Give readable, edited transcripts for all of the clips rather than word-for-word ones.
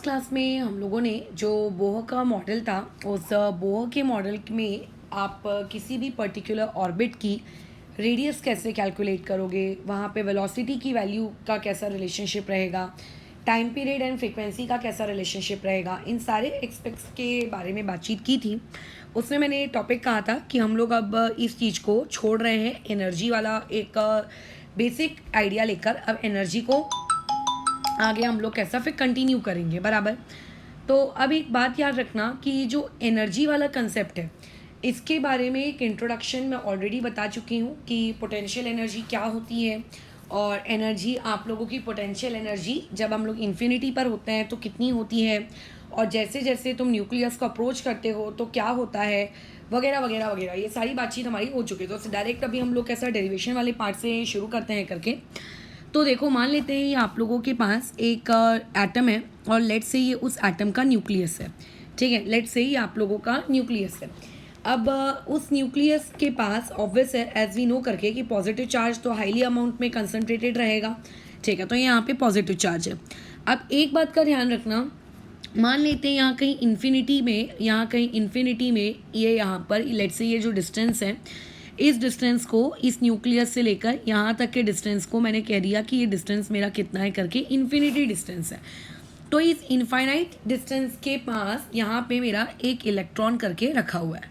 Class में हम लोगों ने जो बोह का मॉडल था, उस बोह के मॉडल में आप किसी भी पर्टिकुलर ऑर्बिट की रेडियस कैसे कैलकुलेट करोगे, वहाँ पे वेलोसिटी की वैल्यू का कैसा रिलेशनशिप रहेगा, टाइम पीरियड एंड फ्रीक्वेंसी का कैसा रिलेशनशिप रहेगा, इन सारे एस्पेक्ट्स के बारे में बातचीत की थी। उसमें मैंने टॉपिक कहा था कि हम लोग अब इस चीज़ को छोड़ रहे हैं, एनर्जी वाला एक बेसिक आइडिया लेकर अब एनर्जी को आगे हम लोग कैसा फिर कंटिन्यू करेंगे, बराबर। तो अब एक बात याद रखना कि जो एनर्जी वाला कंसेप्ट है, इसके बारे में एक इंट्रोडक्शन मैं ऑलरेडी बता चुकी हूँ कि पोटेंशियल एनर्जी क्या होती है, और एनर्जी आप लोगों की पोटेंशियल एनर्जी जब हम लोग इन्फिनिटी पर होते हैं तो कितनी होती है, और जैसे जैसे तुम न्यूक्लियस को अप्रोच करते हो तो क्या होता है, वगैरह वगैरह वगैरह। ये सारी बातचीत हमारी हो चुकी है। तो डायरेक्ट अभी हम लोग कैसा डेरिवेशन वाले पार्ट से शुरू करते हैं करके। तो देखो, मान लेते हैं ये आप लोगों के पास एक एटम है, और लेट्स से ये उस एटम का न्यूक्लियस है। ठीक है, लेट्स से ये आप लोगों का न्यूक्लियस है। अब उस न्यूक्लियस के पास ऑब्वियस है, एज वी नो करके, कि पॉजिटिव चार्ज तो हाईली अमाउंट में कंसनट्रेटेड रहेगा। ठीक है, तो यहाँ पे पॉजिटिव चार्ज है। अब एक बात का ध्यान रखना, मान लेते हैं यहाँ कहीं इन्फिनिटी में ये यहाँ पर लेट्स से ये जो डिस्टेंस है, इस डिस्टेंस को, इस न्यूक्लियस से लेकर यहाँ तक के डिस्टेंस को मैंने कह दिया कि ये डिस्टेंस मेरा कितना है करके, इन्फिनिटी डिस्टेंस है। तो इस इनफाइनाइट डिस्टेंस के पास यहाँ पे मेरा एक इलेक्ट्रॉन करके रखा हुआ है।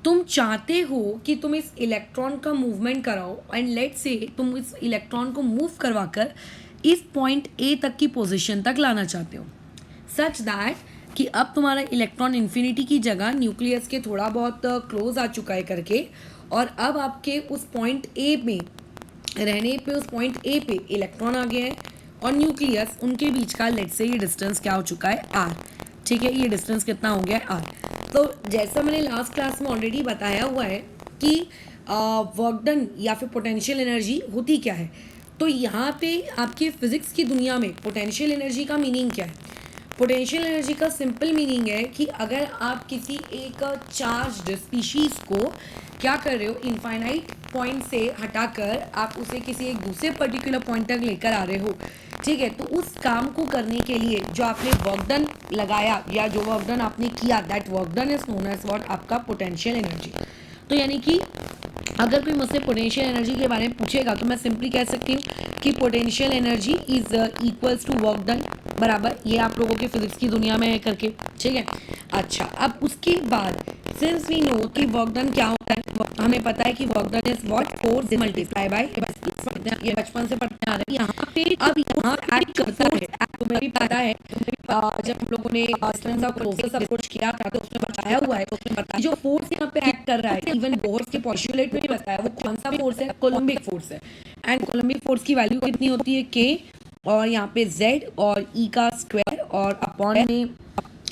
तुम चाहते हो कि तुम इस इलेक्ट्रॉन का मूवमेंट कराओ, एंड लेट्स से तुम इस इलेक्ट्रॉन को मूव करवा कर इस पॉइंट ए तक की पोजीशन तक लाना चाहते हो, सच दैट कि अब तुम्हारा इलेक्ट्रॉन इन्फिनिटी की जगह न्यूक्लियस के थोड़ा बहुत क्लोज आ चुका है करके, और अब आपके उस पॉइंट ए में रहने पे, उस पॉइंट ए पे इलेक्ट्रॉन आ गया है और न्यूक्लियस, उनके बीच का लेट्स से ये डिस्टेंस क्या हो चुका है, आर। ठीक है, ये डिस्टेंस कितना हो गया है, आर। तो जैसा मैंने लास्ट क्लास में ऑलरेडी बताया हुआ है कि वर्क डन या फिर पोटेंशियल एनर्जी होती क्या है। तो यहाँ पे आपके फिजिक्स की दुनिया में पोटेंशियल एनर्जी का मीनिंग क्या है। पोटेंशियल एनर्जी का सिंपल मीनिंग है कि अगर आप किसी एक चार्ज्ड स्पीशीज़ को क्या कर रहे हो, इनफाइनाइट पॉइंट से हटाकर आप उसे किसी एक दूसरे पर्टिकुलर पॉइंट तक लेकर आ रहे हो, ठीक है, तो उस काम को करने के लिए जो आपने वर्क डन लगाया या जो वर्क डन आपने किया, that work done is known as what, आपका पोटेंशियल एनर्जी। तो यानी कि अगर कोई मुझसे पोटेंशियल एनर्जी के बारे में पूछेगा तो मैं सिंपली कह सकती हूँ कि potential energy is equals to work done, बराबर। ये आप लोगों के फिजिक्स की दुनिया में है करके, ठीक है। अच्छा, अब उसके बाद सिंस वी नो कि वर्क डन क्या होता है, हमें पता है कि work done is what, force multiply by, ये बचपन से पढ़ते आ रहे हैं। यहाँ पे अब यहाँ एक्ट करता है, तुम्हें भी पता है, जब हम लोगों ने डिस्टेंस ऑफ क्लोजेस्ट अप्रोच किया था तो उसमें बताया हुआ है, तो उसमें बताया जो फोर्स यहाँ पे एक्ट कर रहा है, इवन बोर के पॉस्टुलेट में भी बताया, वो कौन सा फोर्स है, कोलम्बिक फोर्स है। एंड कोलम्बिक फोर्स की वैल्यू कितनी होती है, के, और यहाँ पे z और e का स्क्वायर, और अपॉन में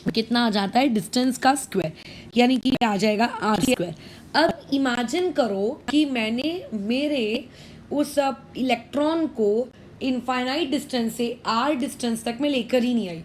कितना आ जाता है, डिस्टेंस का स्क्वायर, यानी कि आ जाएगा आर स्क्वायर। अब इमेजिन करो कि मैंने मेरे उस इलेक्ट्रॉन को इनफाइनाइट डिस्टेंस से आर डिस्टेंस तक मैं लेकर ही नहीं आई।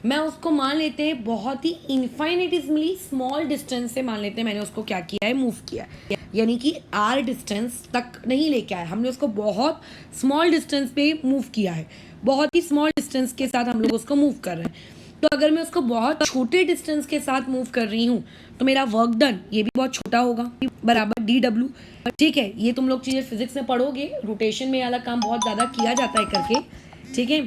मैं उसको मान लेते हैं बहुत ही इनफाइनेटिसमली स्मॉल डिस्टेंस से, मान लेते हैं मैंने उसको क्या किया है, मूव किया है, यानी कि आर डिस्टेंस तक नहीं लेके आए, हमने उसको बहुत स्मॉल डिस्टेंस पे मूव किया है, बहुत ही स्मॉल डिस्टेंस के साथ हम लोग उसको मूव कर रहे हैं। तो अगर मैं उसको बहुत छोटे डिस्टेंस के साथ मूव कर रही हूँ तो मेरा वर्क डन ये भी बहुत छोटा होगा, बराबर डी डब्ल्यू। ठीक है, ये तुम लोग चीज़ें फिजिक्स में पढ़ोगे, रोटेशन में वाला काम बहुत ज़्यादा किया जाता है करके, ठीक है।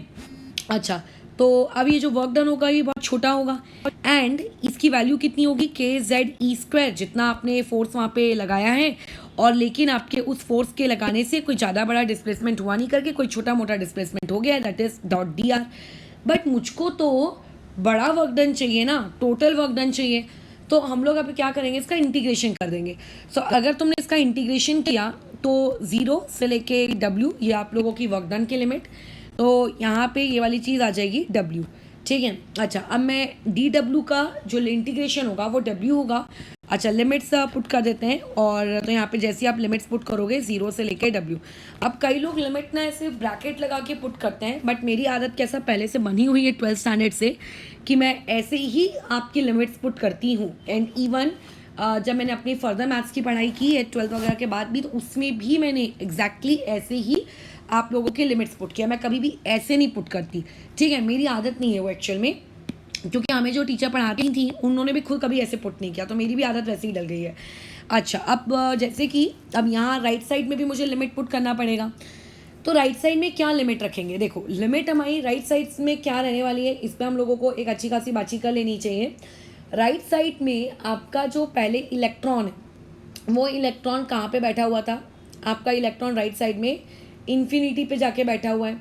अच्छा, तो अब ये जो वर्क डन होगा ये बहुत छोटा होगा, एंड इसकी वैल्यू कितनी होगी, के जेड ई स्क्वायर, जितना आपने फोर्स वहाँ पे लगाया है, और लेकिन आपके उस फोर्स के लगाने से कोई ज़्यादा बड़ा डिस्प्लेसमेंट हुआ नहीं करके कोई छोटा मोटा डिस्प्लेसमेंट हो गया, that is dot D R. But मुझको तो बड़ा वर्क डन चाहिए ना, टोटल वर्क डन चाहिए। तो हम लोग अब क्या करेंगे, इसका इंटीग्रेशन कर देंगे। सो अगर तुमने इसका इंटीग्रेशन किया तो 0 से लेके w, ये आप लोगों की वर्क डन की लिमिट, तो यहाँ पे ये वाली चीज़ आ जाएगी w, ठीक है। अच्छा, अब मैं डी डब्ल्यू का जो इंटीग्रेशन होगा वो w होगा। अच्छा, लिमिट्स पुट कर देते हैं, और तो यहाँ पे जैसे आप लिमिट्स पुट करोगे 0 से लेके w। अब कई लोग लिमिट ना ऐसे ब्रैकेट लगा के पुट करते हैं, बट मेरी आदत कैसा पहले से बनी हुई है 12th स्टैंडर्ड से, कि मैं ऐसे ही आपकी लिमिट्स पुट करती हूँ। एंड इवन जब मैंने अपनी फर्दर मैथ्स की पढ़ाई की है 12th वगैरह के बाद भी, तो उसमें भी मैंने एग्जैक्टली ऐसे ही आप लोगों के लिमिट्स पुट किया, मैं कभी भी ऐसे नहीं पुट करती, ठीक है। मेरी आदत नहीं है वो एक्चुअल में, क्योंकि हमें जो टीचर पढ़ाती थी उन्होंने भी खुद कभी ऐसे पुट नहीं किया, तो मेरी भी आदत वैसे ही डल गई है। अच्छा, अब जैसे कि अब यहाँ राइट साइड में भी मुझे लिमिट पुट करना पड़ेगा, तो राइट साइड में क्या लिमिट रखेंगे? देखो, लिमिट हमारी राइट साइड में क्या रहने वाली है, इस पर हम लोगों को एक अच्छी खासी बातचीत कर लेनी चाहिए। राइट साइड में आपका जो पहले इलेक्ट्रॉन है, वो इलेक्ट्रॉन कहाँ पे बैठा हुआ था? आपका इलेक्ट्रॉन राइट साइड में इन्फिनिटी पे जाके बैठा हुआ है।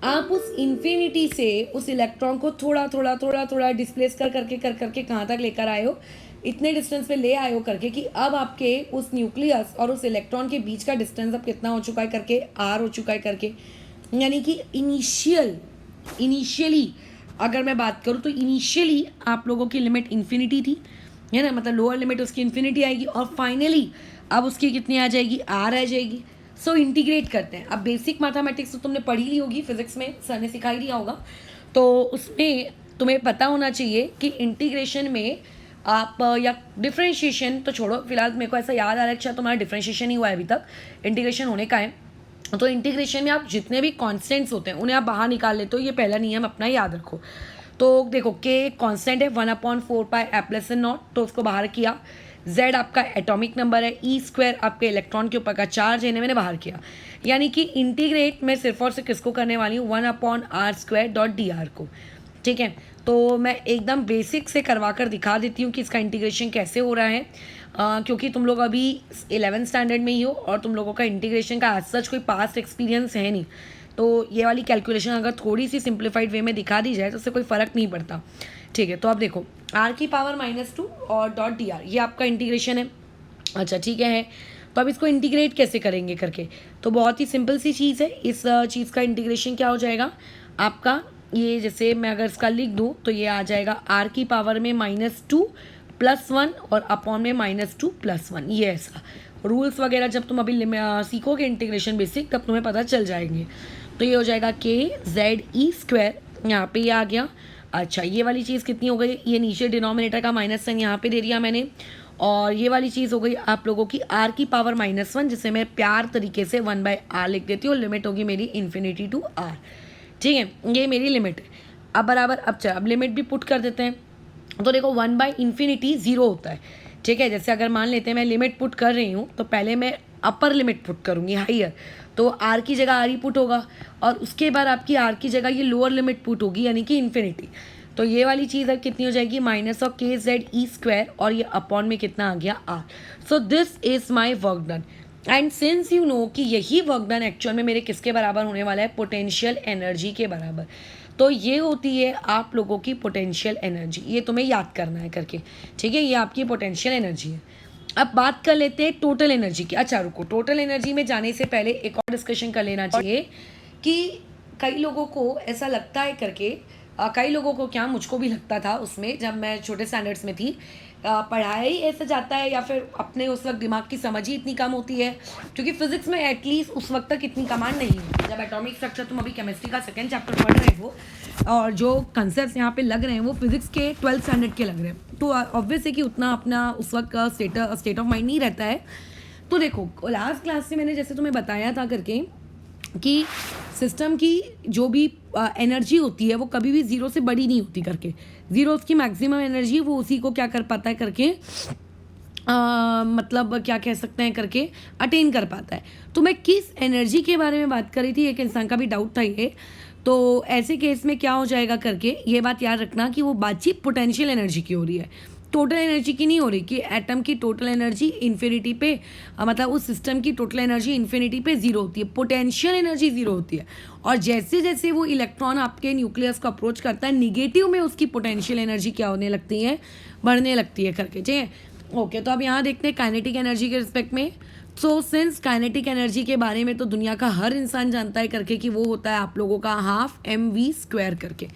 आप उस इन्फिनिटी से उस इलेक्ट्रॉन को थोड़ा थोड़ा थोड़ा थोड़ा डिस्प्लेस कर करके कहाँ तक लेकर आए हो? इतने डिस्टेंस पे ले आए हो करके कि अब आपके उस न्यूक्लियस और उस इलेक्ट्रॉन के बीच का डिस्टेंस अब कितना हो चुका है करके? आर हो चुका है करके। यानी कि इनिशियली अगर मैं बात करूँ तो इनिशियली आप लोगों की लिमिट इन्फिनिटी थी, है ना, मतलब लोअर लिमिट उसकी इन्फिनिटी आएगी, और फाइनली अब उसकी कितनी आ जाएगी? आर आ जाएगी। सो इंटीग्रेट करते हैं। अब बेसिक मैथमेटिक्स तो तुमने पढ़ी ली होगी, फिजिक्स में सर ने सिखाई दिया होगा, तो उसमें तुम्हें पता होना चाहिए कि इंटीग्रेशन में आप या डिफ्रेंशिएशन तो छोड़ो, फिलहाल मेरे को ऐसा याद आ रहा है शायद तुम्हारा डिफ्रेंशिएशन ही हुआ है अभी तक, इंटीग्रेशन होने का है। तो इंटीग्रेशन में आप जितने भी कॉन्स्टेंट्स होते हैं उन्हें आप बाहर निकाल लेते हो, ये पहला नियम अपना याद रखो। तो देखो, के कांस्टेंट है 1/4π/ε0, तो उसको बाहर किया। z आपका एटॉमिक नंबर है, e² आपके इलेक्ट्रॉन के ऊपर का चार्ज है, इन्हें मैंने बाहर किया। यानी कि इंटीग्रेट मैं सिर्फ और सिर्फ किसको करने वाली हूँ? 1/r².dr को। ठीक है, तो मैं एकदम बेसिक से करवा कर दिखा देती हूँ कि इसका इंटीग्रेशन कैसे हो रहा है, क्योंकि तुम लोग अभी 11th स्टैंडर्ड में ही हो और तुम लोगों का इंटीग्रेशन का एज सच कोई पास्ट एक्सपीरियंस है नहीं, तो ये वाली कैलकुलेशन अगर थोड़ी सी सिंप्लीफाइड वे में दिखा दी जाए तो उससे कोई फ़र्क नहीं पड़ता। ठीक है, तो अब देखो, r⁻² और .dr ये आपका इंटीग्रेशन है। अच्छा, ठीक है, तो अब इसको इंटीग्रेट कैसे करेंगे करके, तो बहुत ही सिंपल सी चीज़ है। इस चीज़ का इंटीग्रेशन क्या हो जाएगा आपका? ये जैसे मैं अगर इसका लिख दूँ तो ये आ जाएगा r⁻² + 1 और अपॉन में -2 + 1। ये ऐसा रूल्स वगैरह जब तुम अभी सीखोगे इंटीग्रेशन बेसिक, तब तुम्हें पता चल जाएंगे। तो ये हो जाएगा kZe², यहाँ पे ये आ गया। अच्छा, ये वाली चीज़ कितनी हो गई? ये नीचे डिनोमिनेटर का माइनस साइन यहाँ पे दे दिया मैंने, और ये वाली चीज़ हो गई आप लोगों की r⁻⁻1, जिसे मैं प्यार तरीके से 1/r लिख देती हूँ। लिमिट होगी मेरी इन्फिनिटी टू r। ठीक है, ये मेरी लिमिट है। अब बराबर, अब लिमिट भी पुट कर देते हैं। तो देखो, 1/∞ 0 होता है। ठीक है, जैसे अगर मान लेते हैं मैं लिमिट पुट कर रही हूँ, तो पहले मैं अपर लिमिट पुट करूँगी, हाइयर, तो आर की जगह आर ही पुट होगा, और उसके बाद आपकी आर की जगह ये लोअर लिमिट पुट होगी, यानी कि इन्फिनिटी। तो ये वाली चीज़ अब कितनी हो जाएगी? -kZe², और ये अपॉन में कितना आ गया? R. So this is my work done. And since you know कि यही वर्क डन एक्चुअल में मेरे किसके बराबर होने वाला है? पोटेंशियल एनर्जी के बराबर। तो ये होती है आप लोगों की पोटेंशियल एनर्जी, ये तुम्हें याद करना है करके। ठीक है, ये आपकी पोटेंशियल एनर्जी है। अब बात कर लेते हैं टोटल एनर्जी की। अच्छा रुको, टोटल एनर्जी में जाने से पहले एक और डिस्कशन कर लेना चाहिए कि कई लोगों को ऐसा लगता है करके, कई लोगों को क्या, मुझको भी लगता था उसमें जब मैं छोटे स्टैंडर्ड्स में थी, पढ़ाया ही ऐसे जाता है या फिर अपने उस वक्त दिमाग की समझ ही इतनी कम होती है, क्योंकि फिजिक्स में एटलीस्ट उस वक्त तक इतनी कमांड नहीं है। जब एटॉमिक स्ट्रक्चर तुम अभी केमिस्ट्री का सेकेंड चैप्टर पढ़ रहे हो और जो कंसेप्ट यहाँ पे लग रहे हैं वो फिजिक्स के 12th स्टैंडर्ड के लग रहे हैं, तो ऑब्वियस है कि उतना अपना उस वक्त का स्टेट ऑफ माइंड नहीं रहता है। तो देखो, लास्ट क्लास से मैंने जैसे तुम्हें बताया था करके कि सिस्टम की जो भी एनर्जी होती है वो कभी भी ज़ीरो से बड़ी नहीं होती करके। ज़ीरो उसकी मैक्सिमम एनर्जी, वो उसी को क्या कर पाता है करके, मतलब क्या कह सकते हैं करके, अटेन कर पाता है। तो मैं किस एनर्जी के बारे में बात कर रही थी, एक इंसान का भी डाउट था ये। तो ऐसे केस में क्या हो जाएगा करके, ये बात याद रखना कि वो बातचीत पोटेंशियल एनर्जी की हो रही है, टोटल एनर्जी की नहीं हो रही कि एटम की टोटल एनर्जी इन्फिनिटी पे, मतलब उस सिस्टम की टोटल एनर्जी इन्फिनिटी पे ज़ीरो होती है, पोटेंशियल एनर्जी ज़ीरो होती है। और जैसे जैसे वो इलेक्ट्रॉन आपके न्यूक्लियस को अप्रोच करता है, निगेटिव में उसकी पोटेंशियल एनर्जी क्या होने लगती है? बढ़ने लगती है करके। ठीक है, ओके। तो अब यहाँ देखते हैं काइनेटिक एनर्जी के रिस्पेक्ट में। सो सिंस काइनेटिक एनर्जी के बारे में तो दुनिया का हर इंसान जानता है करके कि वो होता है आप लोगों का 12mv² करके।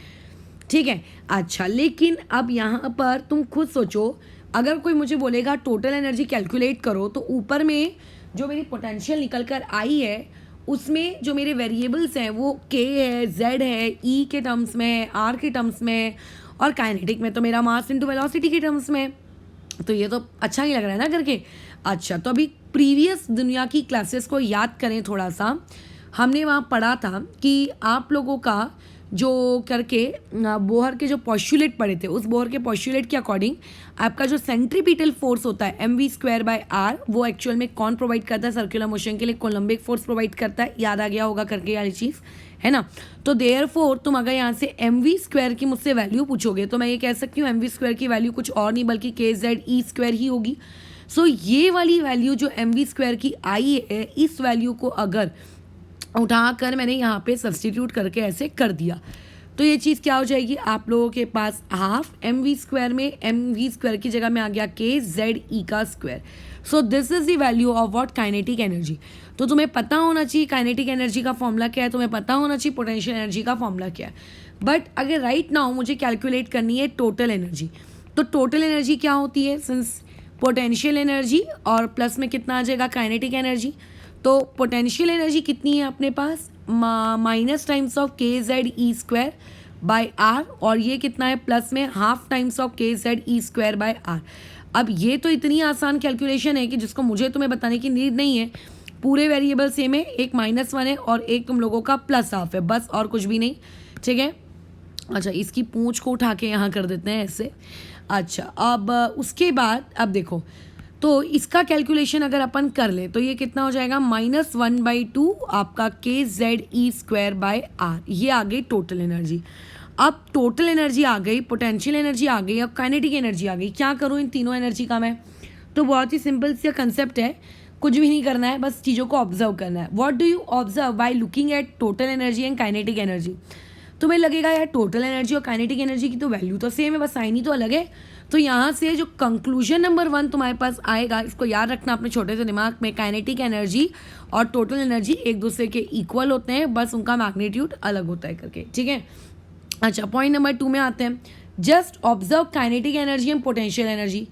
ठीक है, अच्छा, लेकिन अब यहाँ पर तुम खुद सोचो, अगर कोई मुझे बोलेगा टोटल एनर्जी कैलकुलेट करो, तो ऊपर में जो मेरी पोटेंशियल निकल कर आई है उसमें जो मेरे वेरिएबल्स हैं वो k है, z है, e के टर्म्स में है, r के टर्म्स में है, और काइनेटिक में तो मेरा मास इनटू वेलोसिटी के टर्म्स में है। तो ये तो अच्छा ही लग रहा है ना करके। अच्छा, तो अभी प्रीवियस दुनिया की क्लासेस को याद करें थोड़ा सा। हमने वहाँ पढ़ा था कि आप लोगों का जो करके बोहर के जो पॉस्टुलेट पढ़े थे, उस बोहर के पॉस्टुलेट के अकॉर्डिंग आपका जो सेंट्रीपिटल फोर्स होता है mv²/r, वो एक्चुअल में कौन प्रोवाइड करता है सर्कुलर मोशन के लिए? कोलम्बिक फोर्स प्रोवाइड करता है। याद आ गया होगा करके वाली चीज़, है ना। तो देयरफॉर तुम अगर यहाँ से mv² की मुझसे वैल्यू पूछोगे तो मैं ये कह सकती हूँ mv² की वैल्यू कुछ और नहीं बल्कि kze² ही होगी। सो ये वाली वैल्यू जो mv² की आई है, इस वैल्यू को अगर उठाकर मैंने यहाँ पे सब्सटीट्यूट करके ऐसे कर दिया तो ये चीज़ क्या हो जाएगी? आप लोगों के पास हाफ mv² में mv² की जगह में आ गया kze का square. So this is the value of what? Kinetic energy. तो तुम्हें पता होना चाहिए काइनेटिक एनर्जी का फॉर्मूला क्या है, तुम्हें पता होना चाहिए पोटेंशियल एनर्जी का फॉर्मूला क्या है। बट अगर राइट नाउ मुझे कैलकुलेट करनी है टोटल एनर्जी, तो टोटल एनर्जी क्या होती है? सिंस पोटेंशियल एनर्जी और प्लस में कितना आ जाएगा? Kinetic energy. तो पोटेंशियल एनर्जी कितनी है अपने पास? माइनस टाइम्स ऑफ kze²/r, और ये कितना है? प्लस में हाफ टाइम्स ऑफ kze²/r। अब ये तो इतनी आसान कैलकुलेशन है कि जिसको मुझे तुम्हें बताने की नीड नहीं है। पूरे वेरिएबल सेम है, एक -1 है और एक तुम लोगों का +1/2 है, बस और कुछ भी नहीं, ठीक है। अच्छा, इसकी पूंछ को उठा के यहाँ कर देते हैं ऐसे। अच्छा, अब उसके बाद अब देखो, तो इसका कैलकुलेशन अगर अपन कर ले तो ये कितना हो जाएगा? -1/2 आपका kze²/r। ये आ गई टोटल एनर्जी। अब टोटल एनर्जी आ गई, पोटेंशियल एनर्जी आ गई, अब काइनेटिक एनर्जी आ गई। क्या करूँ इन तीनों एनर्जी का मैं? तो बहुत ही सिंपल सा कंसेप्ट है, कुछ भी नहीं करना है, बस चीज़ों को ऑब्जर्व करना है। What do you observe by looking at total energy and kinetic energy? तुम्हें लगेगा यार टोटल एनर्जी और काइनेटिक एनर्जी की तो वैल्यू तो सेम है, बस साइन ही तो अलग है। तो यहाँ से जो कंक्लूजन नंबर 1 तुम्हारे पास आएगा, इसको याद रखना अपने छोटे से दिमाग में, काइनेटिक एनर्जी और टोटल एनर्जी एक दूसरे के इक्वल होते हैं, बस उनका मैग्नीट्यूड अलग होता है करके, ठीक है। अच्छा, पॉइंट नंबर 2 में आते हैं। Just observe kinetic energy and potential energy.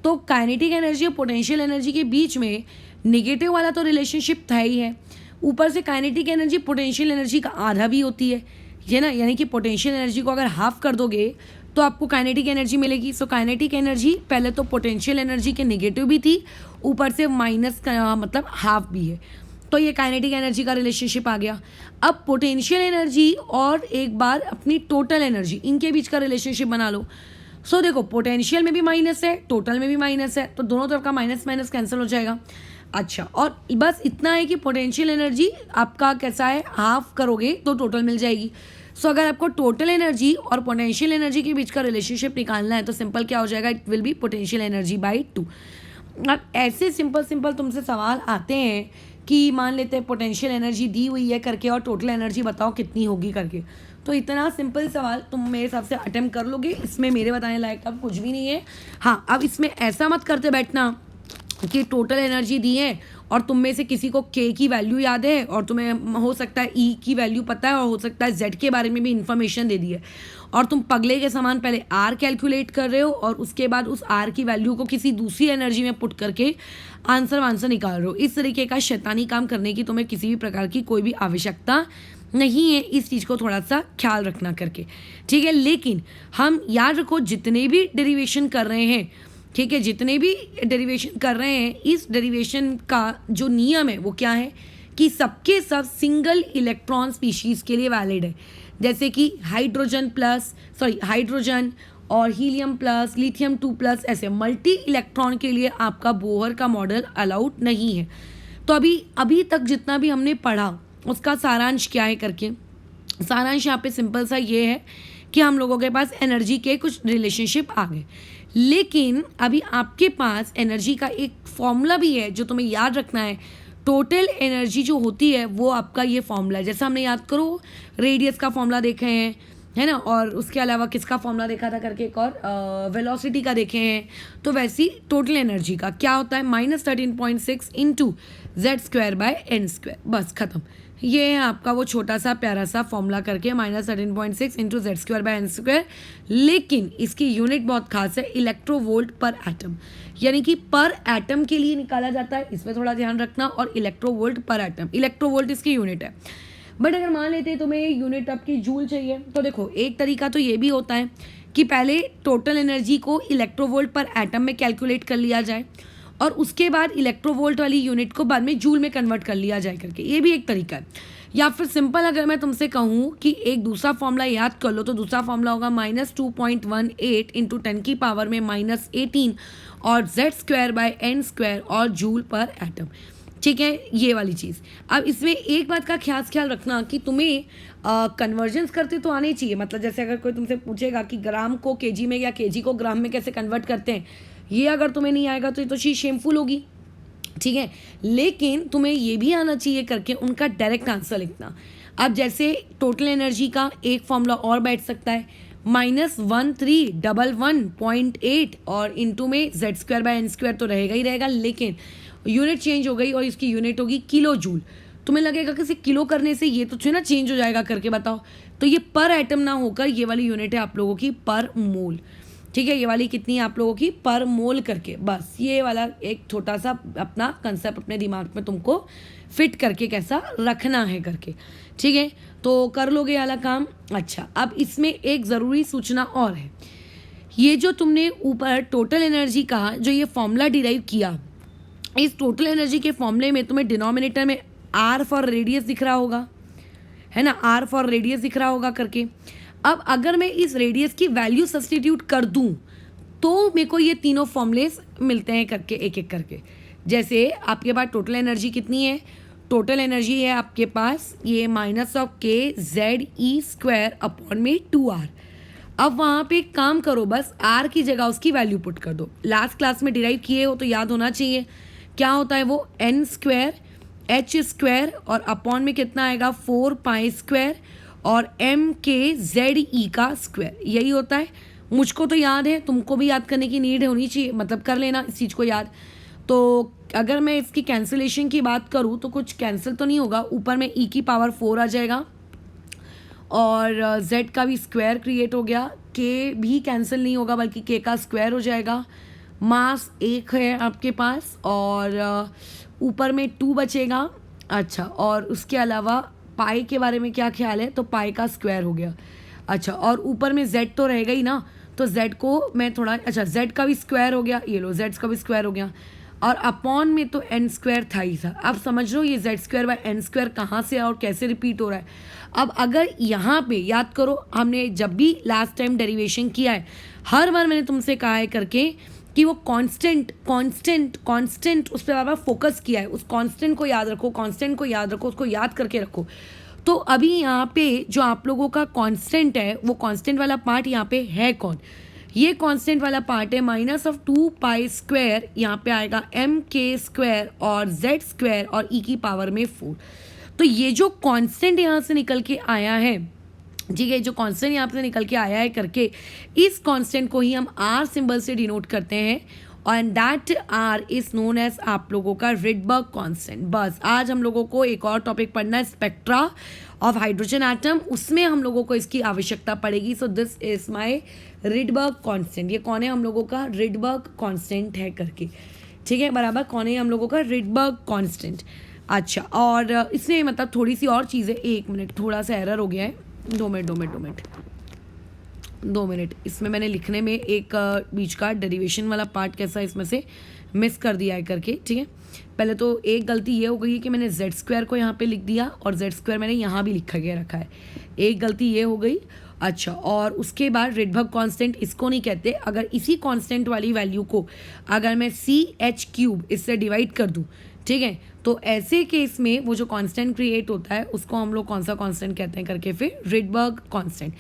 तो काइनेटिक एनर्जी और पोटेंशियल एनर्जी के बीच में नेगेटिव वाला तो रिलेशनशिप था ही है, ऊपर से काइनेटिक एनर्जी पोटेंशियल एनर्जी का आधा भी होती है, ये ना, यानी कि पोटेंशियल एनर्जी को अगर हाफ कर दोगे तो आपको काइनेटिक एनर्जी मिलेगी। सो काइनेटिक एनर्जी पहले तो पोटेंशियल एनर्जी के नेगेटिव भी थी, ऊपर से माइनस का मतलब हाफ भी है, तो ये काइनेटिक एनर्जी का रिलेशनशिप आ गया। अब पोटेंशियल एनर्जी और एक बार अपनी टोटल एनर्जी, इनके बीच का रिलेशनशिप बना लो। सो देखो, पोटेंशियल में भी माइनस है, टोटल में भी माइनस है, तो दोनों तरफ का माइनस माइनस कैंसिल हो जाएगा। अच्छा, और बस इतना है कि पोटेंशियल एनर्जी आपका कैसा है? हाफ करोगे तो टोटल मिल जाएगी। सो अगर आपको टोटल एनर्जी और पोटेंशियल एनर्जी के बीच का रिलेशनशिप निकालना है तो सिंपल क्या हो जाएगा? It will be potential energy by 2। अब ऐसे सिंपल तुमसे सवाल आते हैं कि मान लेते हैं पोटेंशियल एनर्जी दी हुई है करके और टोटल एनर्जी बताओ कितनी होगी करके, तो इतना सिंपल सवाल तुम मेरे हिसाब से अटेम्प्ट कर लोगे, इसमें मेरे बताने लायक अब कुछ भी नहीं है। हाँ, अब इसमें ऐसा मत करते बैठना कि टोटल एनर्जी दी है और तुम में से किसी को के की वैल्यू याद है और तुम्हें हो सकता है ई की वैल्यू पता है और हो सकता है जेड के बारे में भी इन्फॉर्मेशन दे दी है, और तुम पगले के समान पहले आर कैलकुलेट कर रहे हो और उसके बाद उस आर की वैल्यू को किसी दूसरी एनर्जी में पुट करके आंसर निकाल रहे हो। इस तरीके का शैतानी काम करने की तुम्हें किसी भी प्रकार की कोई भी आवश्यकता नहीं है, इस चीज़ को थोड़ा सा ख्याल रखना करके, ठीक है। लेकिन हम याद रखो, जितने भी डेरिवेशन कर रहे हैं, ठीक है, जितने भी डेरिवेशन कर रहे हैं, इस डेरिवेशन का जो नियम है वो क्या है कि सबके सब सिंगल इलेक्ट्रॉन स्पीशीज़ के लिए वैलिड है। जैसे कि हाइड्रोजन और हीलियम प्लस, लिथियम 2+, ऐसे मल्टी इलेक्ट्रॉन के लिए आपका बोहर का मॉडल अलाउड नहीं है। तो अभी तक जितना भी हमने पढ़ा उसका सारांश क्या है करके, सारांश यहाँ पे सिंपल सा ये है कि हम लोगों के पास एनर्जी के कुछ रिलेशनशिप आ गए, लेकिन अभी आपके पास एनर्जी का एक फॉर्मूला भी है जो तुम्हें याद रखना है। टोटल एनर्जी जो होती है वो आपका ये फॉर्मूला है, जैसा हमने याद करो रेडियस का फॉर्मूला देखे हैं, है ना, और उसके अलावा किसका फॉर्मूला देखा था करके एक और वेलोसिटी का देखे हैं। तो वैसी टोटल एनर्जी का क्या होता है? -13.6 × z²/n², बस खत्म। ये है आपका वो छोटा सा प्यारा सा फॉर्मूला करके -13.6 × z²/n²। लेकिन इसकी यूनिट बहुत खास है, इलेक्ट्रोवोल्ट पर एटम, यानी कि पर एटम के लिए निकाला जाता है, इसमें थोड़ा ध्यान रखना। और इलेक्ट्रोवोल्ट पर एटम, इलेक्ट्रोवोल्ट इसकी यूनिट है। बट अगर मान लेते हैं तुम्हें यूनिट आपकी जूल चाहिए, तो देखो एक तरीका तो ये भी होता है कि पहले टोटल एनर्जी को इलेक्ट्रोवोल्ट पर एटम में कैलकुलेट कर लिया जाए और उसके बाद इलेक्ट्रोवोल्ट वाली यूनिट को बाद में जूल में कन्वर्ट कर लिया जाए करके, ये भी एक तरीका है। या फिर सिंपल अगर मैं तुमसे कहूँ कि एक दूसरा फॉर्मूला याद कर लो, तो दूसरा फॉर्मूला होगा -2.18 इंटू 10 की पावर में -18 और z²/n² और जूल पर एटम। ठीक है, ये वाली चीज़। अब इसमें एक बात का ख्याल रखना कि तुम्हें कन्वर्जन्स करते तो आने चाहिए। मतलब जैसे अगर कोई तुमसे पूछेगा कि ग्राम को केजी में या केजी को ग्राम में कैसे कन्वर्ट करते हैं, ये अगर तुम्हें नहीं आएगा तो ये तो चीज़ शेमफुल होगी। ठीक है, लेकिन तुम्हें ये भी आना चाहिए करके उनका डायरेक्ट आंसर लिखना। अब जैसे टोटल एनर्जी का एक फॉर्मूला और बैठ सकता है -1311.8 और इंटू में z²/n² तो रहेगा ही रहेगा, लेकिन यूनिट चेंज हो गई और इसकी यूनिट होगी किलो जूल। तुम्हें लगेगा कि इसे किलो करने से ये तो ना चेंज हो जाएगा करके बताओ, तो ये पर एटम ना होकर ये वाली यूनिट है आप लोगों की पर मोल। ठीक है, ये वाली कितनी है आप लोगों की पर मोल करके। बस ये वाला एक छोटा सा अपना कंसेप्ट अपने दिमाग में तुमको फिट करके कैसा रखना है करके। ठीक है, तो कर लोगे वाला काम। अच्छा, अब इसमें एक ज़रूरी सूचना और है। ये जो तुमने ऊपर टोटल एनर्जी का जो ये फॉर्मूला डिराइव किया, इस टोटल एनर्जी के फॉर्मूले में तुम्हें डिनोमिनेटर में आर फॉर रेडियस दिख रहा होगा, है ना, आर फॉर रेडियस दिख रहा होगा करके। अब अगर मैं इस रेडियस की वैल्यू सब्सटीट्यूट कर दूं तो मेरे को ये तीनों फॉर्मूलेस मिलते हैं करके एक एक करके। जैसे आपके पास टोटल एनर्जी कितनी है, टोटल एनर्जी है आपके पास ये -kZe²/2r। अब वहाँ पे एक काम करो, बस r की जगह उसकी वैल्यू पुट कर दो। लास्ट क्लास में डिराइव किए हो तो याद होना चाहिए क्या होता है वो, n² h² और अपॉन में कितना आएगा 4π² और mkZe का स्क्वायर, यही होता है। मुझको तो याद है, तुमको भी याद करने की नीड होनी चाहिए, मतलब कर लेना इस चीज़ को याद। तो अगर मैं इसकी कैंसिलेशन की बात करूँ तो कुछ कैंसिल तो नहीं होगा, ऊपर में e की पावर 4 आ जाएगा और z का भी स्क्वायर क्रिएट हो गया, k भी कैंसिल नहीं होगा बल्कि k का स्क्वायर हो जाएगा। मास 1 है आपके पास और ऊपर में 2 बचेगा। अच्छा, और उसके अलावा पाई के बारे में क्या ख्याल है, तो पाई का स्क्वायर हो गया। अच्छा, और ऊपर में z तो रहेगा ही ना, तो z को मैं थोड़ा, अच्छा z का भी स्क्वायर हो गया, ये लो z का भी स्क्वायर हो गया और अपॉन में तो n² था ही था। अब समझ लो ये z²/n² कहाँ से और कैसे रिपीट हो रहा है। अब अगर यहाँ पे याद करो, हमने जब भी लास्ट टाइम डेरिवेशन किया है हर बार मैंने तुमसे कहा है करके कि वो कांस्टेंट उस पर बार बार फोकस किया है। उस कांस्टेंट को याद रखो, कांस्टेंट को याद रखो, उसको याद करके रखो। तो अभी यहाँ पे जो आप लोगों का कांस्टेंट है, वो कांस्टेंट वाला पार्ट यहाँ पे है कौन, ये कांस्टेंट वाला पार्ट है -2π², यहाँ पे आएगा mk² और z² और e की पावर में 4। तो ये जो कांस्टेंट यहाँ से निकल के आया है, ठीक है, जो कांस्टेंट यहाँ से निकल के आया है करके, इस कांस्टेंट को ही हम आर सिंबल से डिनोट करते हैं and that R is known as आप लोगों का रिडबर्ग कांस्टेंट। बस आज हम लोगों को एक और टॉपिक पढ़ना है, स्पेक्ट्रा ऑफ हाइड्रोजन एटम, उसमें हम लोगों को इसकी आवश्यकता पड़ेगी। So this is my Rydberg constant. ये कौन है हम लोगों का, रिडबर्ग कांस्टेंट है करके। ठीक है, बराबर, कौन है हम लोगों का, रिडबर्ग कांस्टेंट। अच्छा, और इसमें मतलब थोड़ी सी और चीज़ें, 1 मिनट, थोड़ा सा एरर हो गया है, 2 मिनट। इसमें मैंने लिखने में एक बीच का डेरिवेशन वाला पार्ट कैसा इसमें से मिस कर दिया है करके। ठीक है, पहले तो एक गलती ये हो गई कि मैंने z² को यहाँ पे लिख दिया और z² मैंने यहाँ भी लिखा के रखा है, एक गलती ये हो गई। अच्छा, और उसके बाद रिडबर्ग कांस्टेंट इसको नहीं कहते। अगर इसी कांस्टेंट वाली वैल्यू को अगर मैं CH³ इससे डिवाइड कर दूँ, ठीक है, तो ऐसे केस में वो जो कांस्टेंट क्रिएट होता है उसको हम लोग कौन सा कांस्टेंट कहते हैं करके, फिर रिडबर्ग कांस्टेंट।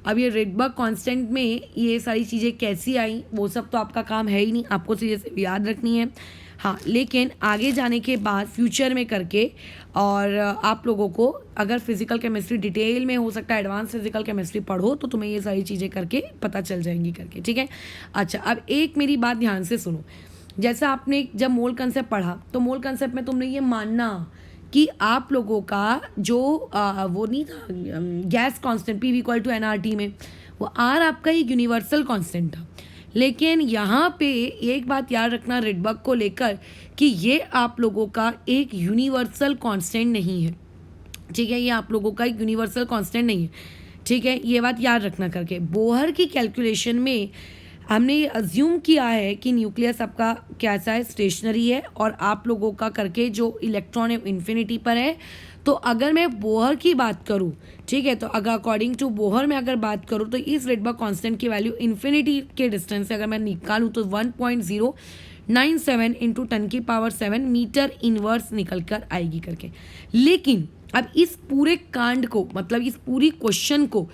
अब ये रिडबर्ग कांस्टेंट में ये सारी चीज़ें कैसी आई वो सब तो आपका काम है ही नहीं, आपको चीज़ें सिर्फ याद रखनी है। हाँ, लेकिन आगे जाने के बाद फ्यूचर में करके और आप लोगों को अगर फिजिकल केमिस्ट्री डिटेल में हो सकता है एडवांस फिजिकल केमिस्ट्री पढ़ो तो तुम्हें ये सारी चीज़ें करके पता चल जाएंगी करके। ठीक है, अच्छा, अब एक मेरी बात ध्यान से सुनो। जैसा आपने जब मोल कंसेप्ट पढ़ा तो मोल कंसेप्ट में तुमने ये मानना कि आप लोगों का जो वो नहीं था गैस कांस्टेंट P = nRT में, वो R आपका एक यूनिवर्सल कांस्टेंट था। लेकिन यहाँ पे एक बात याद रखना रिडबर्ग को लेकर कि ये आप लोगों का एक यूनिवर्सल कांस्टेंट नहीं है। ठीक है, ये आप लोगों का एक यूनिवर्सल कांस्टेंट नहीं है। ठीक है, ये बात याद रखना करके। बोहर की कैलकुलेशन में हमने ये अज्यूम किया है कि न्यूक्लियस आपका कैसा है, स्टेशनरी है और आप लोगों का करके जो इलेक्ट्रॉन है इन्फिनिटी पर है, तो अगर मैं बोहर की बात करूँ, ठीक है, तो अगर अकॉर्डिंग टू बोहर में अगर बात करूँ तो इस रेडबर्ग कांस्टेंट की वैल्यू इन्फिनिटी के डिस्टेंस से अगर मैं निकालूँ तो 1.097 इंटू 10⁻7 मीटर इनवर्स निकल कर आएगी करके। लेकिन अब इस पूरे कांड को, मतलब इस पूरी क्वेश्चन को,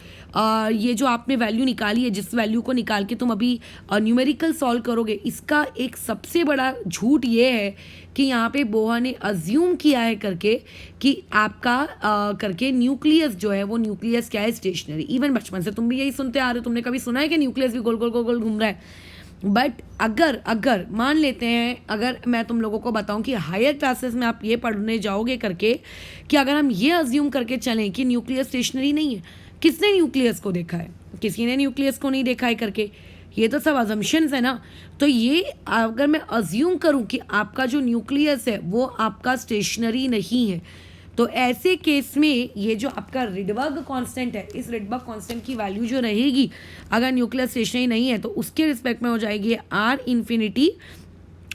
ये जो आपने वैल्यू निकाली है, जिस वैल्यू को निकाल के तुम अभी न्यूमेरिकल सॉल्व करोगे, इसका एक सबसे बड़ा झूठ ये है कि यहाँ पे बोहर ने अज्यूम किया है करके कि आपका करके न्यूक्लियस जो है वो न्यूक्लियस क्या है, स्टेशनरी। इवन बचपन से तुम भी यही सुनते आ रहे हो, तुमने कभी सुना है कि न्यूक्लियस भी गोल गोल गोल गोल घूम रहा है। बट अगर मान लेते हैं, अगर मैं तुम लोगों को बताऊं कि हायर क्लासेस में आप ये पढ़ने जाओगे करके कि अगर हम ये अज्यूम करके चलें कि न्यूक्लियस स्टेशनरी नहीं है, किसने न्यूक्लियस को देखा है? किसी ने न्यूक्लियस को नहीं देखा है करके, ये तो सब अजम्पशंस है ना। तो ये अगर मैं अज्यूम करूं कि आपका जो न्यूक्लियस है वो आपका स्टेशनरी नहीं है, तो ऐसे केस में ये जो आपका रिडबर्ग कांस्टेंट है, इस रिडबर्ग कांस्टेंट की वैल्यू जो रहेगी अगर न्यूक्लियस स्टेशनरी नहीं है तो उसके रिस्पेक्ट में हो जाएगी आर इन्फिनिटी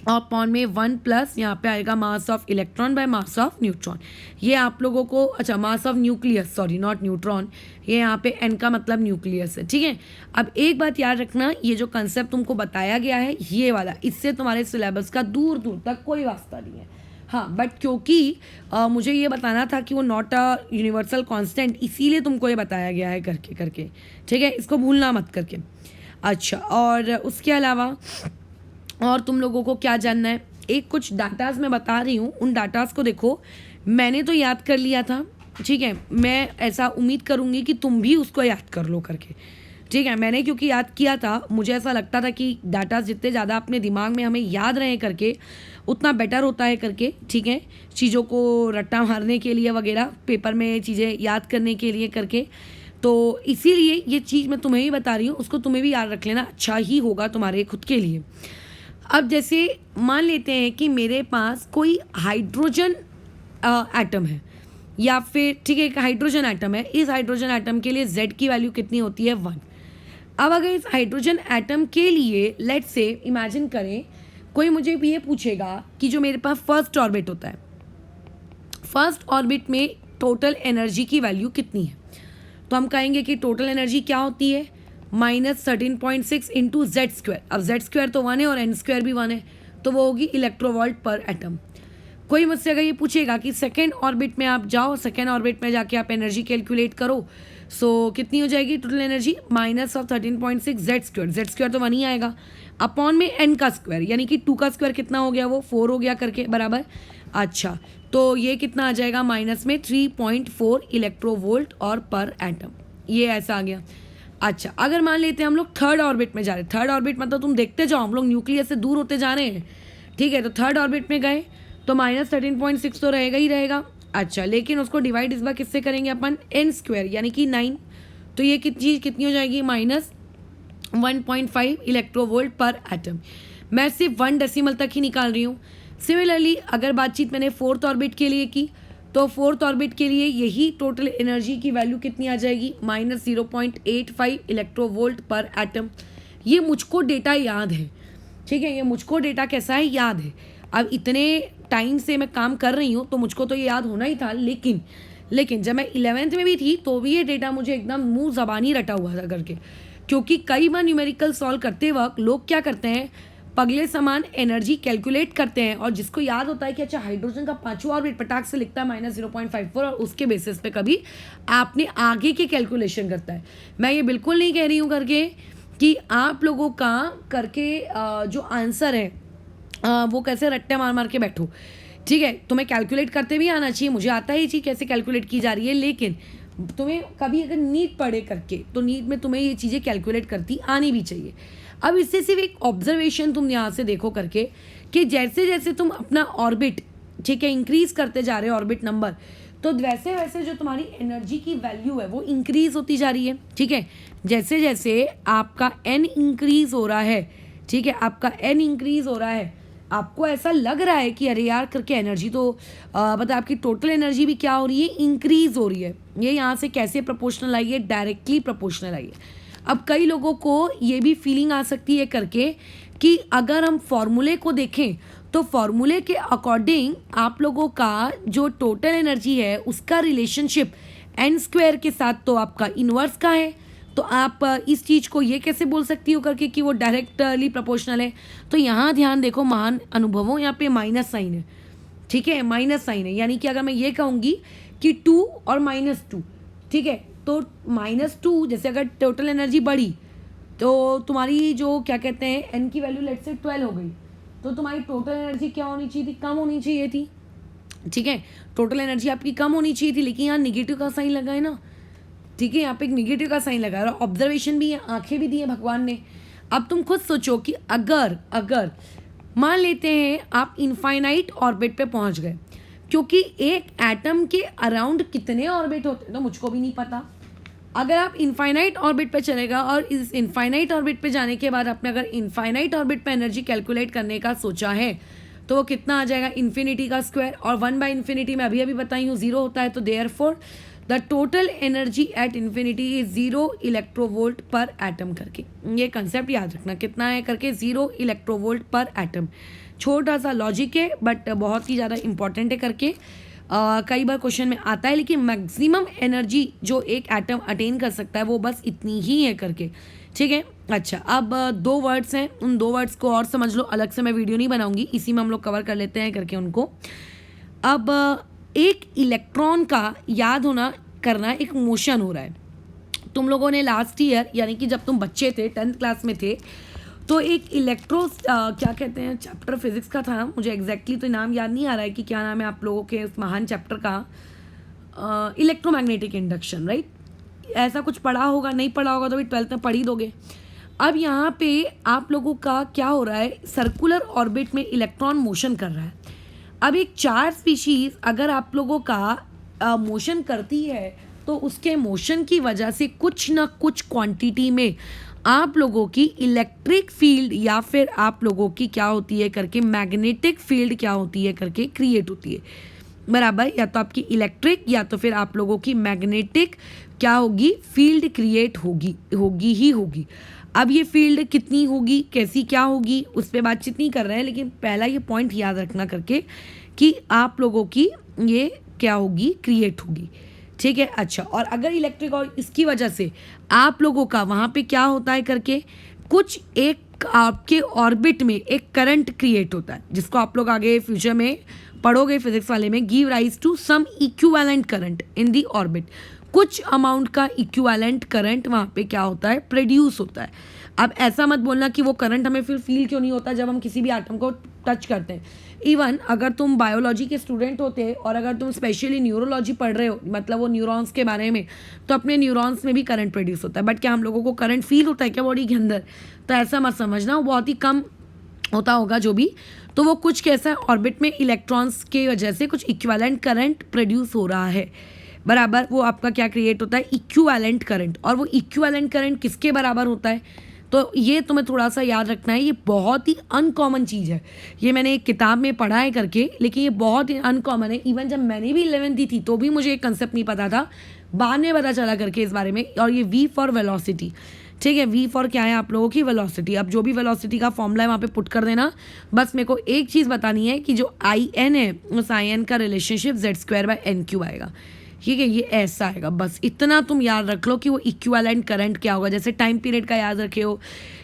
अपॉन में 1 प्लस यहाँ पे आएगा mass of electron by mass of neutron. ये आप लोगों को, अच्छा, mass of nucleus, sorry not neutron, ये यहाँ पे एन का मतलब न्यूक्लियस है, ठीक है। अब एक बात याद रखना, ये जो कंसेप्ट तुमको बताया गया है ये वाला, इससे तुम्हारे सिलेबस का दूर दूर तक कोई वास्ता नहीं है। हाँ, बट क्योंकि मुझे ये बताना था कि वो नॉट अ यूनिवर्सल कांस्टेंट, इसीलिए तुमको ये बताया गया है करके, ठीक है, इसको भूलना मत करके। अच्छा, और उसके अलावा और तुम लोगों को क्या जानना है, एक कुछ डाटाज मैं बता रही हूँ, उन डाटाज को देखो। मैंने तो याद कर लिया था, ठीक है, मैं ऐसा उम्मीद करूँगी कि तुम भी उसको याद कर लो करके, ठीक है। मैंने क्योंकि याद किया था, मुझे ऐसा लगता था कि डाटा जितने ज़्यादा अपने दिमाग में हमें याद रहे करके उतना बेटर होता है करके, ठीक है, चीज़ों को रट्टा मारने के लिए वगैरह, पेपर में चीज़ें याद करने के लिए करके। तो इसीलिए ये चीज़ मैं तुम्हें भी बता रही हूँ, उसको तुम्हें भी याद रख लेना, अच्छा ही होगा तुम्हारे खुद के लिए। अब जैसे मान लेते हैं कि मेरे पास कोई हाइड्रोजन एटम है, या फिर ठीक है एक हाइड्रोजन एटम है, इस हाइड्रोजन एटम के लिए Z की वैल्यू कितनी होती है 1। अब अगर इस हाइड्रोजन एटम के लिए लेट्स से इमेजिन करें, कोई मुझे भी ये पूछेगा कि जो मेरे पास फर्स्ट ऑर्बिट होता है, फर्स्ट ऑर्बिट में टोटल एनर्जी की वैल्यू कितनी है, तो हम कहेंगे कि टोटल एनर्जी क्या होती है -13.6 इंटू Z²। अब Z² तो 1 है और N² भी 1 है, तो वो होगी इलेक्ट्रोवोल्ट पर एटम। कोई मुझसे अगर ये पूछेगा कि सेकेंड ऑर्बिट में आप जाओ, सेकेंड ऑर्बिट में जाके आप एनर्जी कैलकुलेट करो, सो कितनी हो जाएगी टोटल एनर्जी -13.6 Z² तो 1 ही आएगा, अपॉन में N का स्क्वायर, यानी कि 2 का स्क्वायर कितना हो गया, वो 4 हो गया करके बराबर। अच्छा, तो ये कितना आ जाएगा माइनस में 3.4 इलेक्ट्रोवोल्ट और पर एटम, ये ऐसा आ गया। अच्छा, अगर मान लेते हैं हम लोग थर्ड ऑर्बिट में जा रहे हैं, थर्ड ऑर्बिट मतलब तुम देखते जाओ, हम लोग न्यूक्लियस से दूर होते जा रहे हैं, ठीक है, तो थर्ड ऑर्बिट में गए तो -13.6 तो रहेगा ही रहेगा। अच्छा, लेकिन उसको डिवाइड इस बार किससे करेंगे अपन, N² यानी कि 9, तो ये चीज़ कितनी हो जाएगी -1.5 इलेक्ट्रोवोल्ट पर एटम। मैं सिर्फ 1 डेसिमल तक ही निकाल रही हूँ। सिमिलरली अगर बातचीत मैंने फोर्थ ऑर्बिट के लिए की, तो फोर्थ ऑर्बिट के लिए यही टोटल एनर्जी की वैल्यू कितनी आ जाएगी -0.85 इलेक्ट्रोवोल्ट पर एटम। ये मुझको डेटा याद है, ठीक है, ये मुझको डेटा कैसा है याद है। अब इतने टाइम से मैं काम कर रही हूँ तो मुझको तो ये याद होना ही था, लेकिन जब मैं 11th में भी थी तो भी ये डेटा मुझे एकदम मुंह ज़बानी रटा हुआ था करके, क्योंकि कई बार न्यूमेरिकल सॉल्व करते वक्त लोग क्या करते हैं, पगले समान एनर्जी कैलकुलेट करते हैं, और जिसको याद होता है कि अच्छा हाइड्रोजन का 5वां ऑर्बिट पटाख से लिखता है -0.54, और उसके बेसिस पे कभी आपने आगे के कैलकुलेशन करता है। मैं ये बिल्कुल नहीं कह रही हूँ करके कि आप लोगों का करके जो आंसर है वो कैसे रट्टे मार मार के बैठो, ठीक है, तुम्हें कैलकुलेट करते भी आना चाहिए, मुझे आता है ये चीज़ कैसे कैलकुलेट की जा रही है, लेकिन तुम्हें कभी अगर नीट पढ़े करके तो नीट में तुम्हें ये चीज़ें कैलकुलेट करती आनी भी चाहिए। अब इससे सिर्फ एक ऑब्जर्वेशन तुम यहाँ से देखो करके कि जैसे जैसे तुम अपना ऑर्बिट, ठीक है, इंक्रीज करते जा रहे हो ऑर्बिट नंबर, तो वैसे वैसे जो तुम्हारी एनर्जी की वैल्यू है वो इंक्रीज होती जा रही है, ठीक है। जैसे जैसे आपका एन इंक्रीज हो रहा है, ठीक है, आपका एन इंक्रीज हो रहा है, आपको ऐसा लग रहा है कि अरे यार करके एनर्जी तो मतलब आपकी टोटल एनर्जी भी क्या हो रही है, इंक्रीज हो रही है। ये यहाँ से कैसे प्रोपोर्शनल आई है, डायरेक्टली प्रोपोर्शनल आई है। अब कई लोगों को ये भी फीलिंग आ सकती है करके कि अगर हम फॉर्मूले को देखें तो फॉर्मूले के अकॉर्डिंग आप लोगों का जो टोटल एनर्जी है उसका रिलेशनशिप एन स्क्वायर के साथ तो आपका इन्वर्स का है। तो आप इस चीज़ को ये कैसे बोल सकती हो करके कि वो डायरेक्टली प्रोपोर्शनल है। तो यहाँ ध्यान देखो महान अनुभवों, यहाँ पे माइनस साइन है, ठीक है, माइनस साइन है, यानी कि अगर मैं ये कहूँगी कि 2 और -2, ठीक है, तो -2 जैसे अगर टोटल एनर्जी बढ़ी तो तुम्हारी जो क्या कहते हैं एन की वैल्यू लेट्स से 12 हो गई, तो तुम्हारी टोटल एनर्जी क्या होनी चाहिए थी, कम होनी चाहिए थी, ठीक है, टोटल एनर्जी आपकी कम होनी चाहिए थी, लेकिन यहाँ निगेटिव का साइन लगा है ना, ठीक है, यहाँ पे एक निगेटिव का साइन लगा है और ऑब्जर्वेशन भी है, आंखें भी दी है भगवान ने। अब तुम खुद सोचो कि अगर अगर मान लेते हैं आप इनफाइनाइट ऑर्बिट पे पहुंच गए, क्योंकि एक एटम के अराउंड कितने ऑर्बिट होते हैं तो मुझको भी नहीं पता। अगर आप इनफाइनाइट ऑर्बिट पे चलेगा और इस इनफाइनाइट ऑर्बिट पे जाने के बाद आपने अगर इनफाइनाइट ऑर्बिट पे एनर्जी कैलकुलेट करने का सोचा है तो वो कितना आ जाएगा, इन्फिनिटी का स्क्वायर, और 1/इन्फिनिटी में अभी बताई हूँ 0 होता है, तो therefore the total energy at infinity is 0 electronvolt पर एटम करके, ये कंसेप्ट याद रखना कितना है करके, 0 इलेक्ट्रोवोल्ट पर एटम। छोटा सा लॉजिक है बट बहुत ही ज़्यादा इंपॉर्टेंट है करके, कई बार क्वेश्चन में आता है, लेकिन मैक्सिमम एनर्जी जो एक एटम अटेन कर सकता है वो बस इतनी ही है करके, ठीक है। अच्छा, अब 2 वर्ड्स हैं, उन 2 वर्ड्स को और समझ लो, अलग से मैं वीडियो नहीं बनाऊंगी, इसी में हम लोग कवर कर लेते हैं करके उनको। अब एक इलेक्ट्रॉन का याद होना करना एक मोशन हो रहा है। तुम लोगों ने लास्ट ईयर यानी कि जब तुम बच्चे थे 10th क्लास में थे तो एक क्या कहते हैं चैप्टर फिजिक्स का था, मुझे एग्जैक्टली तो नाम याद नहीं आ रहा है कि क्या नाम है आप लोगों के उस महान चैप्टर का, इलेक्ट्रोमैग्नेटिक इंडक्शन, राइट, ऐसा कुछ पढ़ा होगा, नहीं पढ़ा होगा तो भी 12th में पढ़ ही दोगे। अब यहाँ पे आप लोगों का क्या हो रहा है, सर्कुलर ऑर्बिट में इलेक्ट्रॉन मोशन कर रहा है। अब एक चार्ज स्पीशीज अगर आप लोगों का मोशन करती है तो उसके मोशन की वजह से कुछ ना कुछ क्वांटिटी में आप लोगों की इलेक्ट्रिक फील्ड या फिर आप लोगों की क्या होती है करके मैग्नेटिक फील्ड क्या होती है करके क्रिएट होती है, बराबर, या तो आपकी इलेक्ट्रिक या तो फिर आप लोगों की मैग्नेटिक क्या होगी, फील्ड क्रिएट होगी ही होगी। अब ये फील्ड कितनी होगी, कैसी क्या होगी, उस पर बातचीत नहीं कर रहे हैं, लेकिन पहला ये पॉइंट याद रखना करके कि आप लोगों की ये क्या होगी, क्रिएट होगी, ठीक है। अच्छा, और अगर इलेक्ट्रिक और इसकी वजह से आप लोगों का वहाँ पे क्या होता है करके, कुछ एक आपके ऑर्बिट में एक करंट क्रिएट होता है, जिसको आप लोग आगे फ्यूचर में पढ़ोगे फिजिक्स वाले में, give rise to some equivalent current in the orbit, कुछ अमाउंट का इक्विवेलेंट करंट वहाँ पे क्या होता है, प्रोड्यूस होता है। अब ऐसा मत बोलना कि वो करंट हमें फिर फील क्यों नहीं होता जब हम किसी भी एटम को टच करते हैं। इवन अगर तुम बायोलॉजी के स्टूडेंट होते और अगर तुम स्पेशली न्यूरोलॉजी पढ़ रहे हो, मतलब वो न्यूरॉन्स के बारे में, तो अपने न्यूरॉन्स में भी करंट प्रोड्यूस होता है, बट क्या हम लोगों को करंट फील होता है क्या बॉडी के अंदर, तो ऐसा मत समझना, वो बहुत ही कम होता होगा जो भी। तो वो कुछ कैसा है, ऑर्बिट में इलेक्ट्रॉन्स के वजह से कुछ इक्विवेलेंट करंट प्रोड्यूस हो रहा है, बराबर, वो आपका क्या क्रिएट होता है, इक्विवेलेंट करंट। और वो इक्विवेलेंट करंट किसके बराबर होता है, तो ये तुम्हें थोड़ा सा याद रखना है, ये बहुत ही अनकॉमन चीज़ है, ये मैंने एक किताब में पढ़ा है करके, लेकिन ये बहुत ही अनकॉमन है। इवन जब मैंने भी 11th दी थी तो भी मुझे एक कंसेप्ट नहीं पता था, बाद में पता चला करके इस बारे में। और ये V फॉर वेलोसिटी, ठीक है, V फॉर क्या है आप लोगों की, वेलोसिटी। अब जो भी वेलोसिटी का फॉर्मूला है वहाँ पे पुट कर देना, बस मेरे को एक चीज़ बतानी है कि जो IN है उस IN का रिलेशनशिप Z²/NQ आएगा, ठीक है, ये ऐसा आएगा, बस इतना तुम याद रख लो कि वो इक्विवेलेंट करंट क्या होगा, जैसे टाइम पीरियड का याद रखे हो,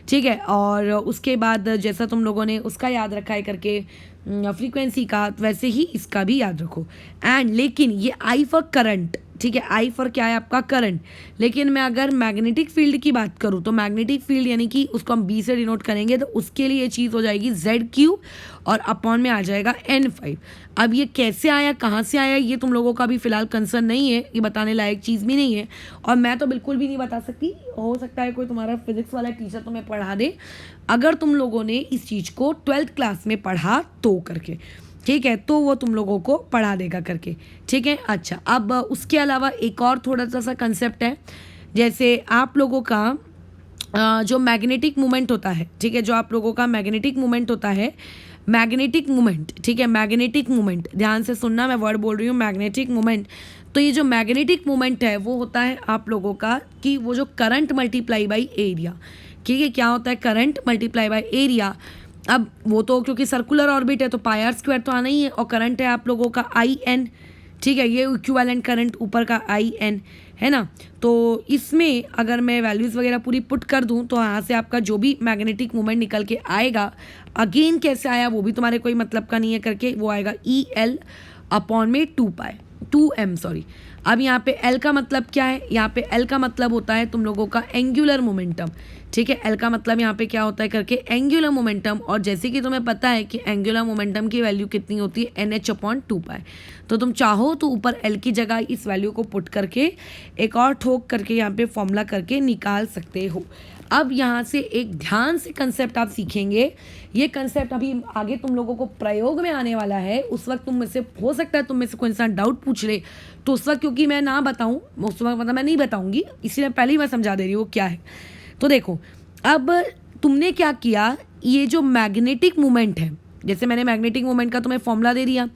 ठीक है, और उसके बाद जैसा तुम लोगों ने उसका याद रखा है करके फ्रीक्वेंसी का, वैसे ही इसका भी याद रखो। एंड लेकिन ये I फॉर करंट, ठीक है, I फॉर क्या है आपका करंट, लेकिन मैं अगर मैग्नेटिक फील्ड की बात करूँ तो मैग्नेटिक फील्ड यानी कि उसको हम B से डिनोट करेंगे, तो उसके लिए ये चीज़ हो जाएगी ZQ और अपॉन में आ जाएगा N5। अब ये कैसे आया, कहाँ से आया, ये तुम लोगों का भी फिलहाल कंसर्न नहीं है, ये बताने लायक चीज़ भी नहीं है, और मैं तो बिल्कुल भी नहीं बता सकती, हो सकता है कोई तुम्हारा फिजिक्स वाला टीचर तुम्हें पढ़ा दे, अगर तुम लोगों ने इस चीज़ को 12th क्लास में पढ़ा तो करके, ठीक है, तो वो तुम लोगों को पढ़ा देगा करके, ठीक है। अच्छा, अब उसके अलावा एक और थोड़ा सा कंसेप्ट है, जैसे आप लोगों का जो मैग्नेटिक मूवमेंट होता है, ठीक है, जो आप लोगों का मैग्नेटिक मूवमेंट होता है, मैग्नेटिक मूवमेंट, ठीक है, मैग्नेटिक मूवमेंट, ध्यान से सुनना, मैं वर्ड बोल रही हूँ मैग्नेटिक मूवमेंट। तो ये जो मैग्नेटिक मूवमेंट है वो होता है आप लोगों का कि वो जो करंट मल्टीप्लाई बाई एरिया, ठीक है, क्या होता है करंट मल्टीप्लाई बाय एरिया। अब वो तो क्योंकि सर्कुलर ऑर्बिट है तो पाई आर स्क्वायर तो आना ही है, और करंट है आप लोगों का आई एन, ठीक है, ये इक्विवेलेंट करंट ऊपर का आई एन है ना। तो इसमें अगर मैं वैल्यूज़ वगैरह पूरी पुट कर दूं तो यहाँ से आपका जो भी मैग्नेटिक मोमेंट निकल के आएगा, अगेन कैसे आया वो भी तुम्हारे कोई मतलब का नहीं है करके, वो आएगा ई एल अपॉन में 2m सॉरी। अब यहाँ पे L का मतलब क्या है, यहाँ पे L का मतलब होता है तुम लोगों का एंगुलर मोमेंटम, ठीक है। L का मतलब यहाँ पे क्या होता है करके एंगुलर मोमेंटम, और जैसे कि तुम्हें पता है कि एंगुलर मोमेंटम की वैल्यू कितनी होती है NH/2π, तो तुम चाहो तो ऊपर L की जगह इस वैल्यू को पुट करके एक और ठोक करके यहाँ पे फॉर्मूला करके निकाल सकते हो। अब यहाँ से एक ध्यान से कंसेप्ट आप सीखेंगे, ये कंसेप्ट अभी आगे तुम लोगों को प्रयोग में आने वाला है। उस वक्त तुम में से हो सकता है तुम में से कोई इंसान डाउट पूछ ले, तो उस वक्त क्योंकि मैं ना बताऊँ उस वक्त मतलब मैं नहीं बताऊँगी, इसलिए पहले ही मैं समझा दे रही हूँ क्या है। तो देखो अब तुमने क्या किया, ये जो मैग्नेटिक मोमेंट है, जैसे मैंने मैग्नेटिक मोमेंट का तुम्हें फॉर्मूला दे दिया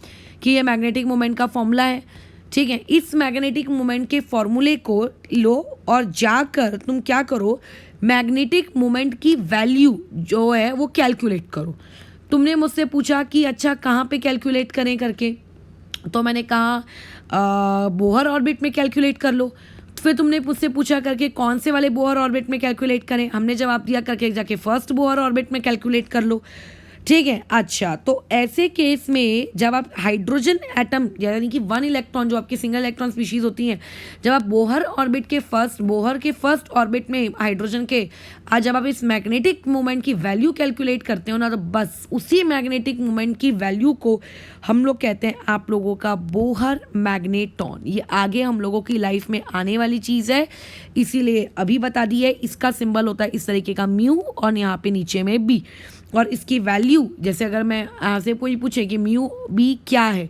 कि ये मैग्नेटिक मोमेंट का फॉर्मूला है, ठीक है। इस मैग्नेटिक मोमेंट के फॉर्मूले को लो और जाकर तुम क्या करो, मैग्नेटिक मोमेंट की वैल्यू जो है वो कैलकुलेट करो। तुमने मुझसे पूछा कि अच्छा कहाँ पे कैलकुलेट करें करके, तो मैंने कहा बोहर ऑर्बिट में कैलकुलेट कर लो। फिर तुमने मुझसे पूछा करके कौन से वाले बोहर ऑर्बिट में कैलकुलेट करें, हमने जवाब दिया करके जाके फर्स्ट बोहर ऑर्बिट में कैलकुलेट कर लो, ठीक है। अच्छा, तो ऐसे केस में जब आप हाइड्रोजन एटम यानी कि 1 इलेक्ट्रॉन जो आपकी सिंगल इलेक्ट्रॉन स्पीशीज होती हैं, जब आप बोहर के फर्स्ट ऑर्बिट में हाइड्रोजन के आज जब आप इस मैग्नेटिक मोमेंट की वैल्यू कैलकुलेट करते हो ना, तो बस उसी मैग्नेटिक मोमेंट की वैल्यू को हम लोग कहते हैं आप लोगों का बोहर मैग्नेटॉन। ये आगे हम लोगों की लाइफ में आने वाली चीज़ है, इसीलिए अभी बता दी है। इसका सिंबल होता है इस तरीके का म्यू और यहाँ पे नीचे में बी, और इसकी वैल्यू जैसे अगर मैं यहाँ से कोई पूछे कि म्यू बी क्या है,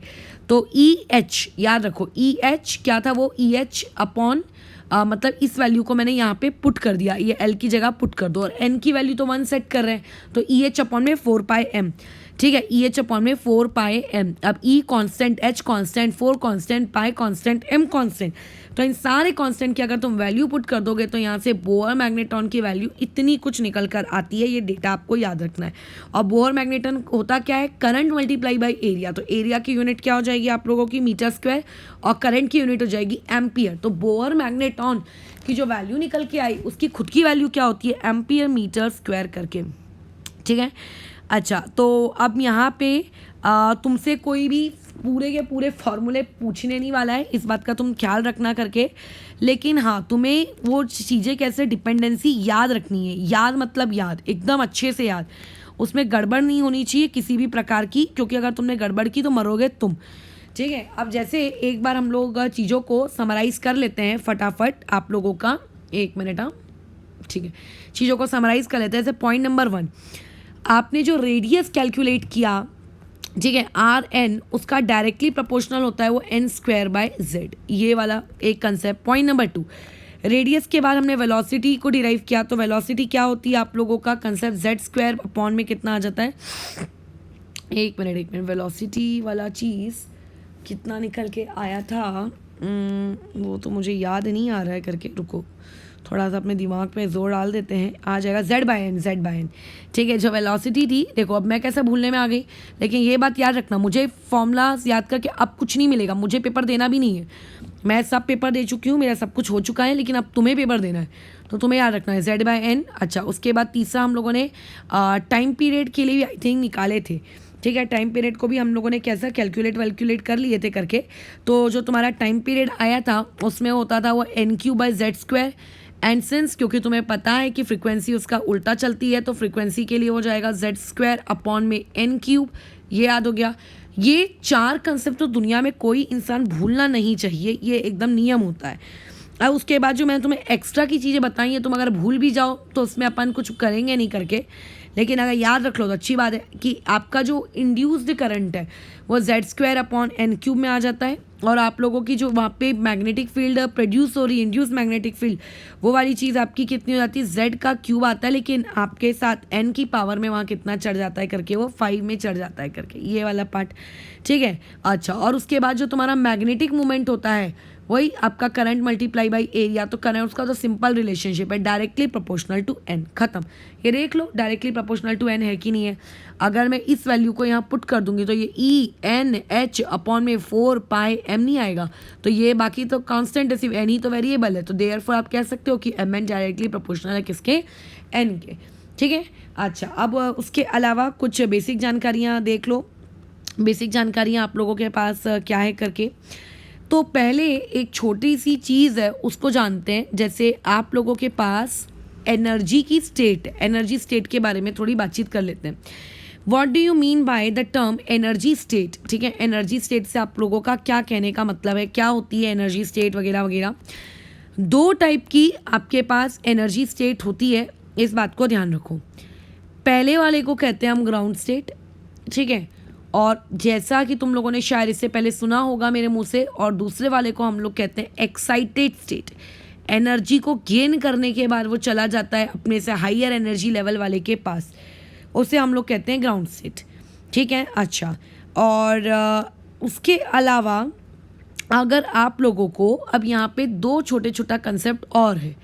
तो ई एच याद रखो, ई एच क्या था, वो ई एच अपॉन मतलब इस वैल्यू को मैंने यहाँ पे पुट कर दिया, ये एल की जगह पुट कर दो, और एन की वैल्यू तो 1 सेट कर रहे हैं, तो ई एच अपॉन में 4πm, ठीक है, ई एच अपॉन में 4πm। अब e constant, h constant, 4 constant, pi constant, m constant, तो इन सारे कांस्टेंट की अगर तुम वैल्यू पुट कर दोगे तो यहाँ से बोहर मैग्नेटॉन की वैल्यू इतनी कुछ निकल कर आती है। ये डेटा आपको याद रखना है। और बोहर मैग्नेटॉन होता क्या है, करंट मल्टीप्लाई बाई एरिया, तो एरिया की यूनिट क्या हो जाएगी आप लोगों की मीटर स्क्वायर, और करंट की यूनिट हो जाएगी एम्पियर। तो बोहर मैग्नेटॉन की जो वैल्यू निकल के आई उसकी खुद की वैल्यू क्या होती है, एम्पियर मीटर स्क्वायर करके, ठीक है। अच्छा, तो अब यहाँ पे तुमसे कोई भी पूरे के पूरे फॉर्मूले पूछने नहीं वाला है, इस बात का तुम ख्याल रखना करके। लेकिन हाँ, तुम्हें वो चीज़ें कैसे डिपेंडेंसी याद रखनी है, याद मतलब याद एकदम अच्छे से याद, उसमें गड़बड़ नहीं होनी चाहिए किसी भी प्रकार की, क्योंकि अगर तुमने गड़बड़ की तो मरोगे तुम, ठीक है। अब जैसे एक बार हम लोग चीज़ों को समराइज़ कर लेते हैं फटाफट आप लोगों का, 1 मिनट, हाँ ठीक है, चीज़ों को समराइज़ कर लेते हैं। जैसे पॉइंट नंबर 1, आपने जो रेडियस कैलकुलेट किया, ठीक है, आर एन, उसका डायरेक्टली प्रोपोर्शनल होता है वो n²/z, ये वाला एक कंसेप्ट। पॉइंट नंबर 2, रेडियस के बाद हमने वेलोसिटी को डिराइव किया, तो वेलोसिटी क्या होती है आप लोगों का कंसेप्ट z² अपॉन में कितना आ जाता है, 1 मिनट, वेलोसिटी वाला चीज़ कितना निकल के आया था वो तो मुझे याद नहीं आ रहा है करके, रुको थोड़ा सा अपने दिमाग पे जोर डाल देते हैं, आ जाएगा z/n, ठीक है। जो वेलोसिटी थी, देखो अब मैं कैसे भूलने में आ गई, लेकिन ये बात याद रखना, मुझे फॉर्मूला याद करके अब कुछ नहीं मिलेगा, मुझे पेपर देना भी नहीं है, मैं सब पेपर दे चुकी हूँ, मेरा सब कुछ हो चुका है, लेकिन अब तुम्हें पेपर देना है, तो तुम्हें याद रखना है z/n। अच्छा, उसके बाद तीसरा हम लोगों ने टाइम पीरियड के लिए भी आई थिंक निकाले थे, ठीक है, टाइम पीरियड को भी हम लोगों ने कैसा कैलकुलेट कर लिए थे करके। तो जो तुम्हारा टाइम पीरियड आया था उसमें होता था वो n³/z², एंड सिंस क्योंकि तुम्हें पता है कि फ्रीक्वेंसी उसका उल्टा चलती है, तो फ्रीक्वेंसी के लिए हो जाएगा z² अपॉन में n³, ये याद हो गया। ये 4 कंसेप्ट तो दुनिया में कोई इंसान भूलना नहीं चाहिए, ये एकदम नियम होता है। अब उसके बाद जो मैंने तुम्हें एक्स्ट्रा की चीज़ें बताई हैं, तुम अगर भूल भी जाओ तो उसमें अपन कुछ करेंगे नहीं करके, लेकिन अगर याद रख लो तो अच्छी बात है कि आपका जो इंड्यूस्ड करंट है वो z² अपॉन n³ में आ जाता है, और आप लोगों की जो वहाँ पे मैग्नेटिक फील्ड प्रोड्यूस हो रही है, इंड्यूस मैग्नेटिक फील्ड, वो वाली चीज़ आपकी कितनी हो जाती है, z³ आता है, लेकिन आपके साथ n की पावर में वहाँ कितना चढ़ जाता है करके, वो 5 में चढ़ जाता है करके, ये वाला पार्ट, ठीक है। अच्छा, और उसके बाद जो तुम्हारा मैग्नेटिक मोमेंट होता है वही आपका करंट मल्टीप्लाई बाई एरिया, तो करंट उसका तो सिंपल रिलेशनशिप है, डायरेक्टली प्रोपोर्शनल टू एन, खत्म। ये देख लो डायरेक्टली प्रोपोर्शनल टू एन है कि नहीं है। अगर मैं इस वैल्यू को यहाँ पुट कर दूंगी तो ये ई एन एच अपॉन में 4 पाई एम नहीं आएगा, तो ये बाकी तो कांस्टेंट है, सिर्फ एन ही तो वेरिएबल है, तो देयरफॉर आप कह सकते हो कि एम एन डायरेक्टली प्रोपोर्शनल है किसके, एन के, ठीक है। अच्छा, अब उसके अलावा कुछ बेसिक जानकारियाँ देख लो, बेसिक जानकारियाँ आप लोगों के पास क्या है करके। तो पहले एक छोटी सी चीज़ है उसको जानते हैं, जैसे आप लोगों के पास एनर्जी की स्टेट, एनर्जी स्टेट के बारे में थोड़ी बातचीत कर लेते हैं। What do you mean by the term energy state, ठीक है। एनर्जी स्टेट से आप लोगों का क्या कहने का मतलब है, क्या होती है एनर्जी स्टेट वगैरह वगैरह। दो टाइप की आपके पास एनर्जी स्टेट होती है, इस बात को ध्यान रखो। पहले वाले को कहते हैं हम ग्राउंड स्टेट, ठीक है, और जैसा कि तुम लोगों ने शायद इससे पहले सुना होगा मेरे मुंह से, और दूसरे वाले को हम लोग कहते हैं एक्साइटेड स्टेट। एनर्जी को गेन करने के बाद वो चला जाता है अपने से हाइयर एनर्जी लेवल वाले के पास, उसे हम लोग कहते हैं ग्राउंड स्टेट, ठीक है। अच्छा, और उसके अलावा अगर आप लोगों को अब यहाँ पे दो छोटे छोटा कंसेप्ट और है,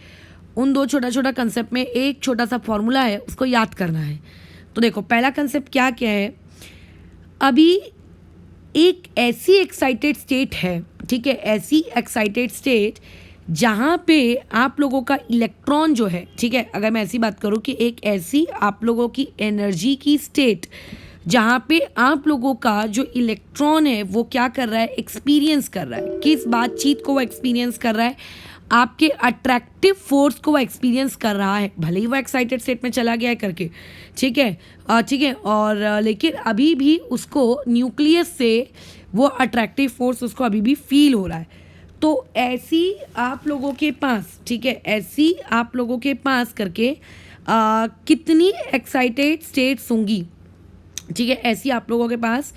उन दो छोटा छोटा कंसेप्ट में एक छोटा सा फॉर्मूला है, उसको याद करना है। तो देखो पहला कंसेप्ट क्या क्या है, अभी एक ऐसी एक्साइटेड स्टेट है, ठीक है, ऐसी एक्साइटेड स्टेट जहाँ पे आप लोगों का इलेक्ट्रॉन जो है, ठीक है, अगर मैं ऐसी बात करूँ कि एक ऐसी आप लोगों की एनर्जी की स्टेट जहाँ पे आप लोगों का जो इलेक्ट्रॉन है वो क्या कर रहा है, एक्सपीरियंस कर रहा है, किस बातचीत को वो एक्सपीरियंस कर रहा है, आपके अट्रैक्टिव फोर्स को वो एक्सपीरियंस कर रहा है, भले ही वो एक्साइटेड स्टेट में चला गया है करके, ठीक है, ठीक है। और लेकिन अभी भी उसको न्यूक्लियस से वो अट्रैक्टिव फोर्स उसको अभी भी फील हो रहा है। तो ऐसी आप लोगों के पास, ठीक है, ऐसी आप लोगों के पास करके कितनी एक्साइटेड स्टेट्स होंगी, ठीक है, ऐसी आप लोगों के पास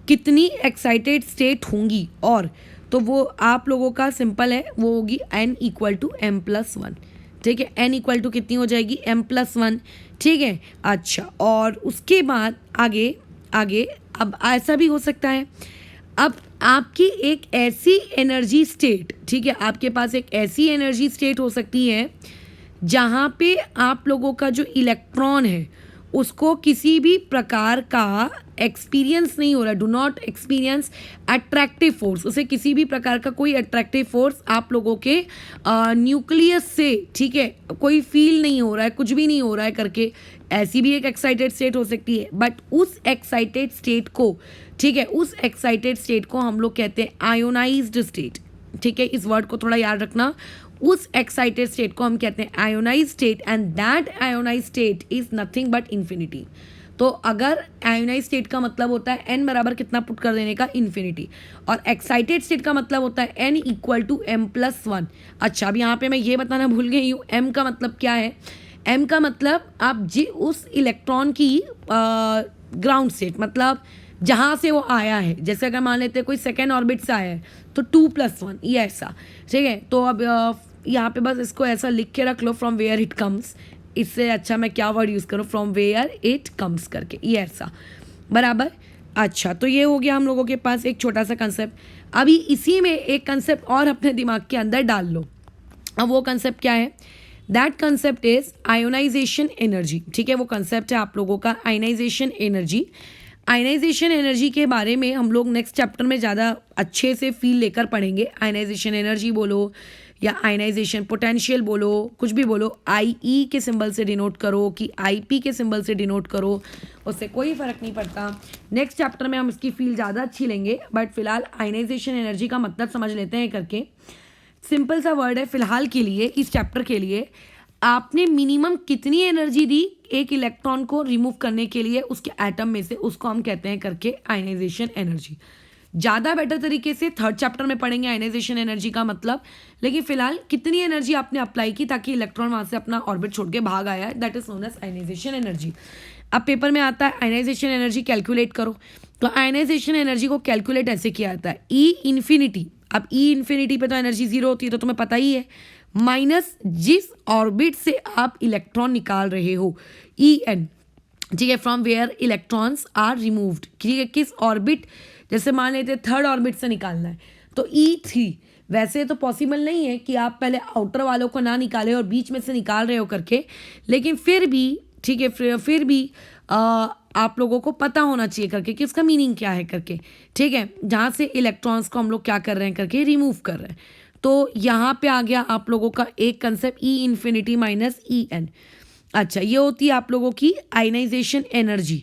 कितनी एक्साइटेड स्टेट होंगी, और तो वो आप लोगों का सिंपल है, वो होगी n equal to M plus one, ठीक है, n इक्वल टू कितनी हो जाएगी, m प्लस वन, ठीक है। अच्छा, और उसके बाद आगे आगे अब ऐसा भी हो सकता है, अब आपकी एक ऐसी एनर्जी स्टेट, ठीक है, आपके पास एक ऐसी एनर्जी स्टेट हो सकती है जहाँ पे आप लोगों का जो इलेक्ट्रॉन है उसको किसी भी प्रकार का एक्सपीरियंस नहीं हो रहा है, do not experience attractive force, उसे किसी भी प्रकार का कोई अट्रैक्टिव फोर्स आप लोगों के न्यूक्लियस से, ठीक है, कोई फील नहीं हो रहा है, कुछ भी नहीं हो रहा है करके, ऐसी भी एक एक्साइटेड स्टेट हो सकती है। बट उस एक्साइटेड स्टेट को, ठीक है, उस एक्साइटेड स्टेट को हम लोग कहते हैं आयोनाइज्ड स्टेट, ठीक है, इस वर्ड को थोड़ा याद रखना। उस एक्साइटेड स्टेट को हम कहते हैं ionise state, and that ionise state is nothing but infinity. तो अगर आयोनाइज स्टेट का मतलब होता है एन बराबर कितना पुट कर देने का, इन्फिनिटी, और एक्साइटेड स्टेट का मतलब होता है N equal to M plus one. अच्छा, अब यहाँ पे मैं ये बताना भूल गई हूँ, एम का मतलब क्या है, एम का मतलब आप जी उस इलेक्ट्रॉन की ग्राउंड स्टेट, मतलब जहाँ से वो आया है, जैसे अगर मान लेते हैं कोई सेकेंड ऑर्बिट से आया है तो 2+1, ये ऐसा, ठीक है। तो अब यहाँ पे बस इसको ऐसा लिख के रख लो, फ्रॉम वेयर इट कम्स, इससे अच्छा मैं क्या वर्ड यूज़ करूँ, फ्रॉम वेयर इट कम्स करके, ये ऐसा, बराबर। अच्छा, तो ये हो गया हम लोगों के पास एक छोटा सा कंसेप्ट। अभी इसी में एक कंसेप्ट और अपने दिमाग के अंदर डाल लो। अब वो कंसेप्ट क्या है, that concept is ionisation energy, ठीक है, वो कंसेप्ट है आप लोगों का आयोनाइजेशन एनर्जी। आयनाइजेशन एनर्जी के बारे में हम लोग नेक्स्ट चैप्टर में ज़्यादा अच्छे से फील लेकर पढ़ेंगे। आयनाइजेशन एनर्जी बोलो या आयनाइजेशन पोटेंशियल बोलो, कुछ भी बोलो, आई के सिंबल से डिनोट करो कि IP के सिंबल से डिनोट करो, उससे कोई फ़र्क नहीं पड़ता। नेक्स्ट चैप्टर में हम इसकी फील ज़्यादा अच्छी लेंगे, बट फिलहाल आयनाइजेशन एनर्जी का मतलब समझ लेते हैं करके। सिंपल सा वर्ड है फिलहाल के लिए, इस चैप्टर के लिए, आपने मिनिमम कितनी एनर्जी दी एक इलेक्ट्रॉन को रिमूव करने के लिए उसके एटम में से, उसको हम कहते हैं करके आयनाइजेशन एनर्जी। ज़्यादा बेटर तरीके से थर्ड चैप्टर में पढ़ेंगे आयनाइजेशन एनर्जी का मतलब, लेकिन फिलहाल कितनी एनर्जी आपने अप्लाई की ताकि इलेक्ट्रॉन वहाँ से अपना ऑर्बिट छोड़ के भाग आया है, that is known as ionisation energy. अब पेपर में आता है आयनाइजेशन एनर्जी कैलकुलेट करो, तो आयनाइजेशन एनर्जी को कैलकुलेट ऐसे किया जाता है, ई इन्फिनिटी। अब ई इन्फिनिटी पे तो एनर्जी जीरो होती है, तो तुम्हें पता ही है, माइनस जिस ऑर्बिट से आप इलेक्ट्रॉन निकाल रहे हो, EN, ठीक है, from where electrons are removed, ठीक है, किस ऑर्बिट, जैसे मान लेते थर्ड ऑर्बिट से निकालना है तो E3, वैसे तो पॉसिबल नहीं है कि आप पहले आउटर वालों को ना निकालें और बीच में से निकाल रहे हो करके, लेकिन फिर भी ठीक है, फिर भी आप लोगों को पता होना चाहिए करके कि उसका मीनिंग क्या है करके, ठीक है, जहाँ से इलेक्ट्रॉन्स को हम लोग क्या कर रहे हैं करके रिमूव कर रहे हैं। तो यहाँ पे आ गया आप लोगों का एक कंसेप्ट ई इन्फिनिटी माइनस ई एन। अच्छा, ये होती है आप लोगों की आयनाइजेशन एनर्जी,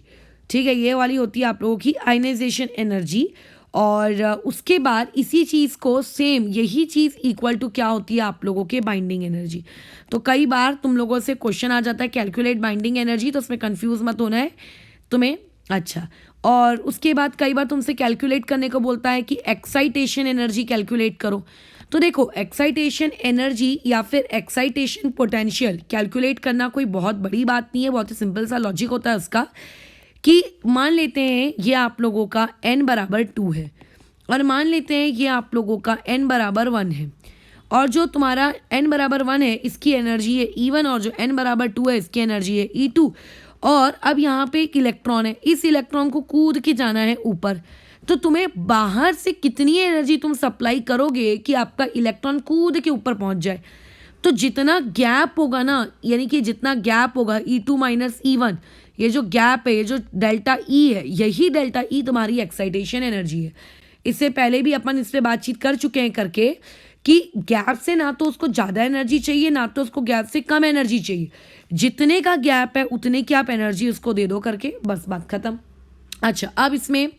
ठीक है, ये वाली होती है आप लोगों की आयनाइजेशन एनर्जी। और उसके बाद इसी चीज़ को सेम यही चीज़ इक्वल टू क्या होती है आप लोगों के बाइंडिंग एनर्जी। तो कई बार तुम लोगों से क्वेश्चन आ जाता है कैलकुलेट बाइंडिंग एनर्जी, तो उसमें कंफ्यूज मत होना है तुम्हें। अच्छा, और उसके बाद कई बार तुमसे कैलकुलेट करने को बोलता है कि एक्साइटेशन एनर्जी कैलकुलेट करो। तो देखो, एक्साइटेशन एनर्जी या फिर एक्साइटेशन पोटेंशियल कैलकुलेट करना कोई बहुत बड़ी बात नहीं है, बहुत ही सिंपल सा लॉजिक होता है उसका कि मान लेते हैं ये आप लोगों का n बराबर 2 है और मान लेते हैं ये आप लोगों का n बराबर 1 है, और जो तुम्हारा n बराबर 1 है इसकी एनर्जी है E1 और जो n बराबर 2 है इसकी एनर्जी है E2। और अब यहाँ पे एक इलेक्ट्रॉन है, इस इलेक्ट्रॉन को कूद के जाना है ऊपर, तो तुम्हें बाहर से कितनी एनर्जी तुम सप्लाई करोगे कि आपका इलेक्ट्रॉन कूद के ऊपर पहुँच जाए। तो जितना गैप होगा ना, यानी कि जितना गैप होगा E2 माइनस E1, ये जो गैप है, ये जो डेल्टा ई है, यही डेल्टा ई तुम्हारी एक्साइटेशन एनर्जी है। इससे पहले भी अपन इस पर बातचीत कर चुके हैं करके कि गैप से ना तो उसको ज़्यादा एनर्जी चाहिए ना तो उसको गैप से कम एनर्जी चाहिए, जितने का गैप है उतने की आप एनर्जी उसको दे दो करके, बस बात खत्म। अच्छा, अब इसमें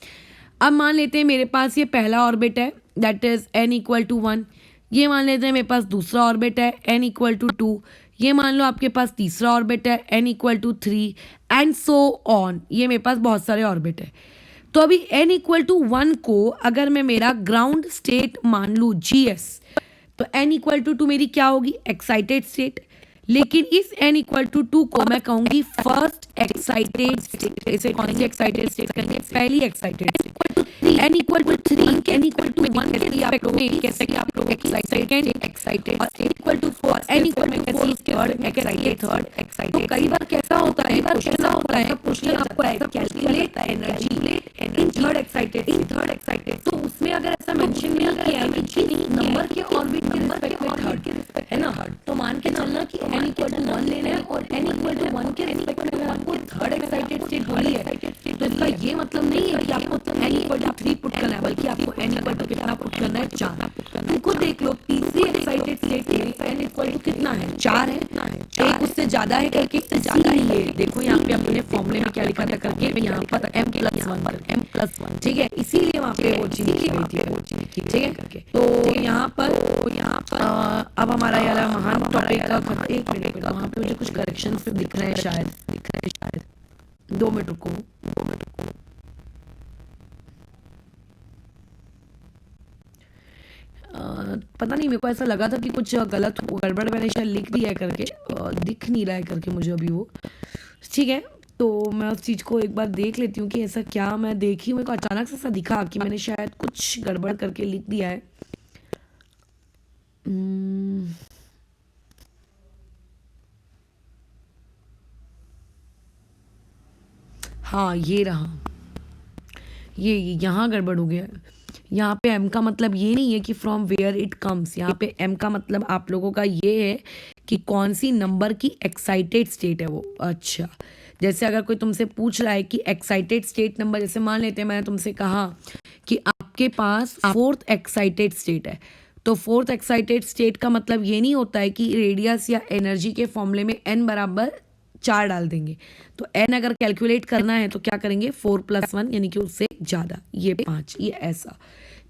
अब मान लेते हैं मेरे पास ये पहला ऑर्बिट है दैट इज n=1, ये मान लेते हैं मेरे पास दूसरा ऑर्बिट है n=2, ये मान लो आपके पास तीसरा ऑर्बिट है n=3 एंड सो ऑन, ये मेरे पास बहुत सारे ऑर्बिट है। तो अभी n=1 को अगर मैं मेरा ग्राउंड स्टेट मान लूँ GS, तो n=2 मेरी क्या होगी एक्साइटेड स्टेट, लेकिन इस n=2 को मैं कहूंगी फर्स्ट एक्साइटेड स्टेट। इसे कौन सी एक्साइटेड स्टेट कहेंगे, पहली एक्साइटेड स्टेट। n=3 n=1 कैसे आप लोग एक्साइटेड n=4 n=थर्ड एक्साइटेड। तो कई बार कैसा होता है क्वेश्चन आपको calculate energy in third excited, तो उसमें अगर ऐसा मेंशन नहीं किया है कि नंबर के ऑर्बिट के रिस्पेक्ट में थर्ड है ना, तो मान के चलना कि n=1 लेना है और n=1 के रिस्पेक्ट में अगर आपको थर्ड एक्साइटेड स्टेट बोली है तो इसका ये मतलब नहीं है कि आपको n=3 पुट करना है, बल्कि आपको n= कितना पुट करना है, 4। तुमको देख लो तीसरी एक्साइटेड स्टेट में n= कितना है, 4 है, एक उससे ज्यादा है करके ज्यादा है। ये देखो यहाँ पे अपने फॉर्मूले में क्या लिखा था करके, यहाँ पर m+1, ठीक है, इसीलिए वहाँ पे वो चीज लिखी थी, ठीक है करके। तो यहाँ पर अब हमारा यार महान टॉपिक का एक मिनट, वहाँ पे मुझे कुछ करेक्शन दिख रहे हैं शायद 2 मिनट रुको। पता नहीं, मेरे को ऐसा लगा था कि कुछ गलत गड़बड़ मैंने शायद लिख दिया है करके, दिख नहीं रहा है करके मुझे अभी वो, ठीक है। तो मैं उस चीज़ को एक बार देख लेती हूँ कि ऐसा क्या मैं देखी, मेरे को अचानक से ऐसा दिखा कि मैंने शायद कुछ गड़बड़ करके लिख दिया है। हाँ, ये रहा, ये यहाँ गड़बड़ हो गया। यहाँ पे m का मतलब ये नहीं है कि फ्रॉम वेयर इट कम्स, यहाँ पे m का मतलब आप लोगों का ये है कि कौन सी नंबर की एक्साइटेड स्टेट है वो। अच्छा, जैसे अगर कोई तुमसे पूछ रहा है कि एक्साइटेड स्टेट नंबर, जैसे मान लेते हैं मैंने तुमसे कहा कि आपके पास 4th एक्साइटेड स्टेट है, तो 4th एक्साइटेड स्टेट का मतलब ये नहीं होता है कि रेडियस या एनर्जी के फॉर्मूले में n बराबर 4 डाल देंगे। तो n अगर कैलकुलेट करना है तो क्या करेंगे 4 + 1 यानी कि उससे ज़्यादा, ये 5, ये ऐसा,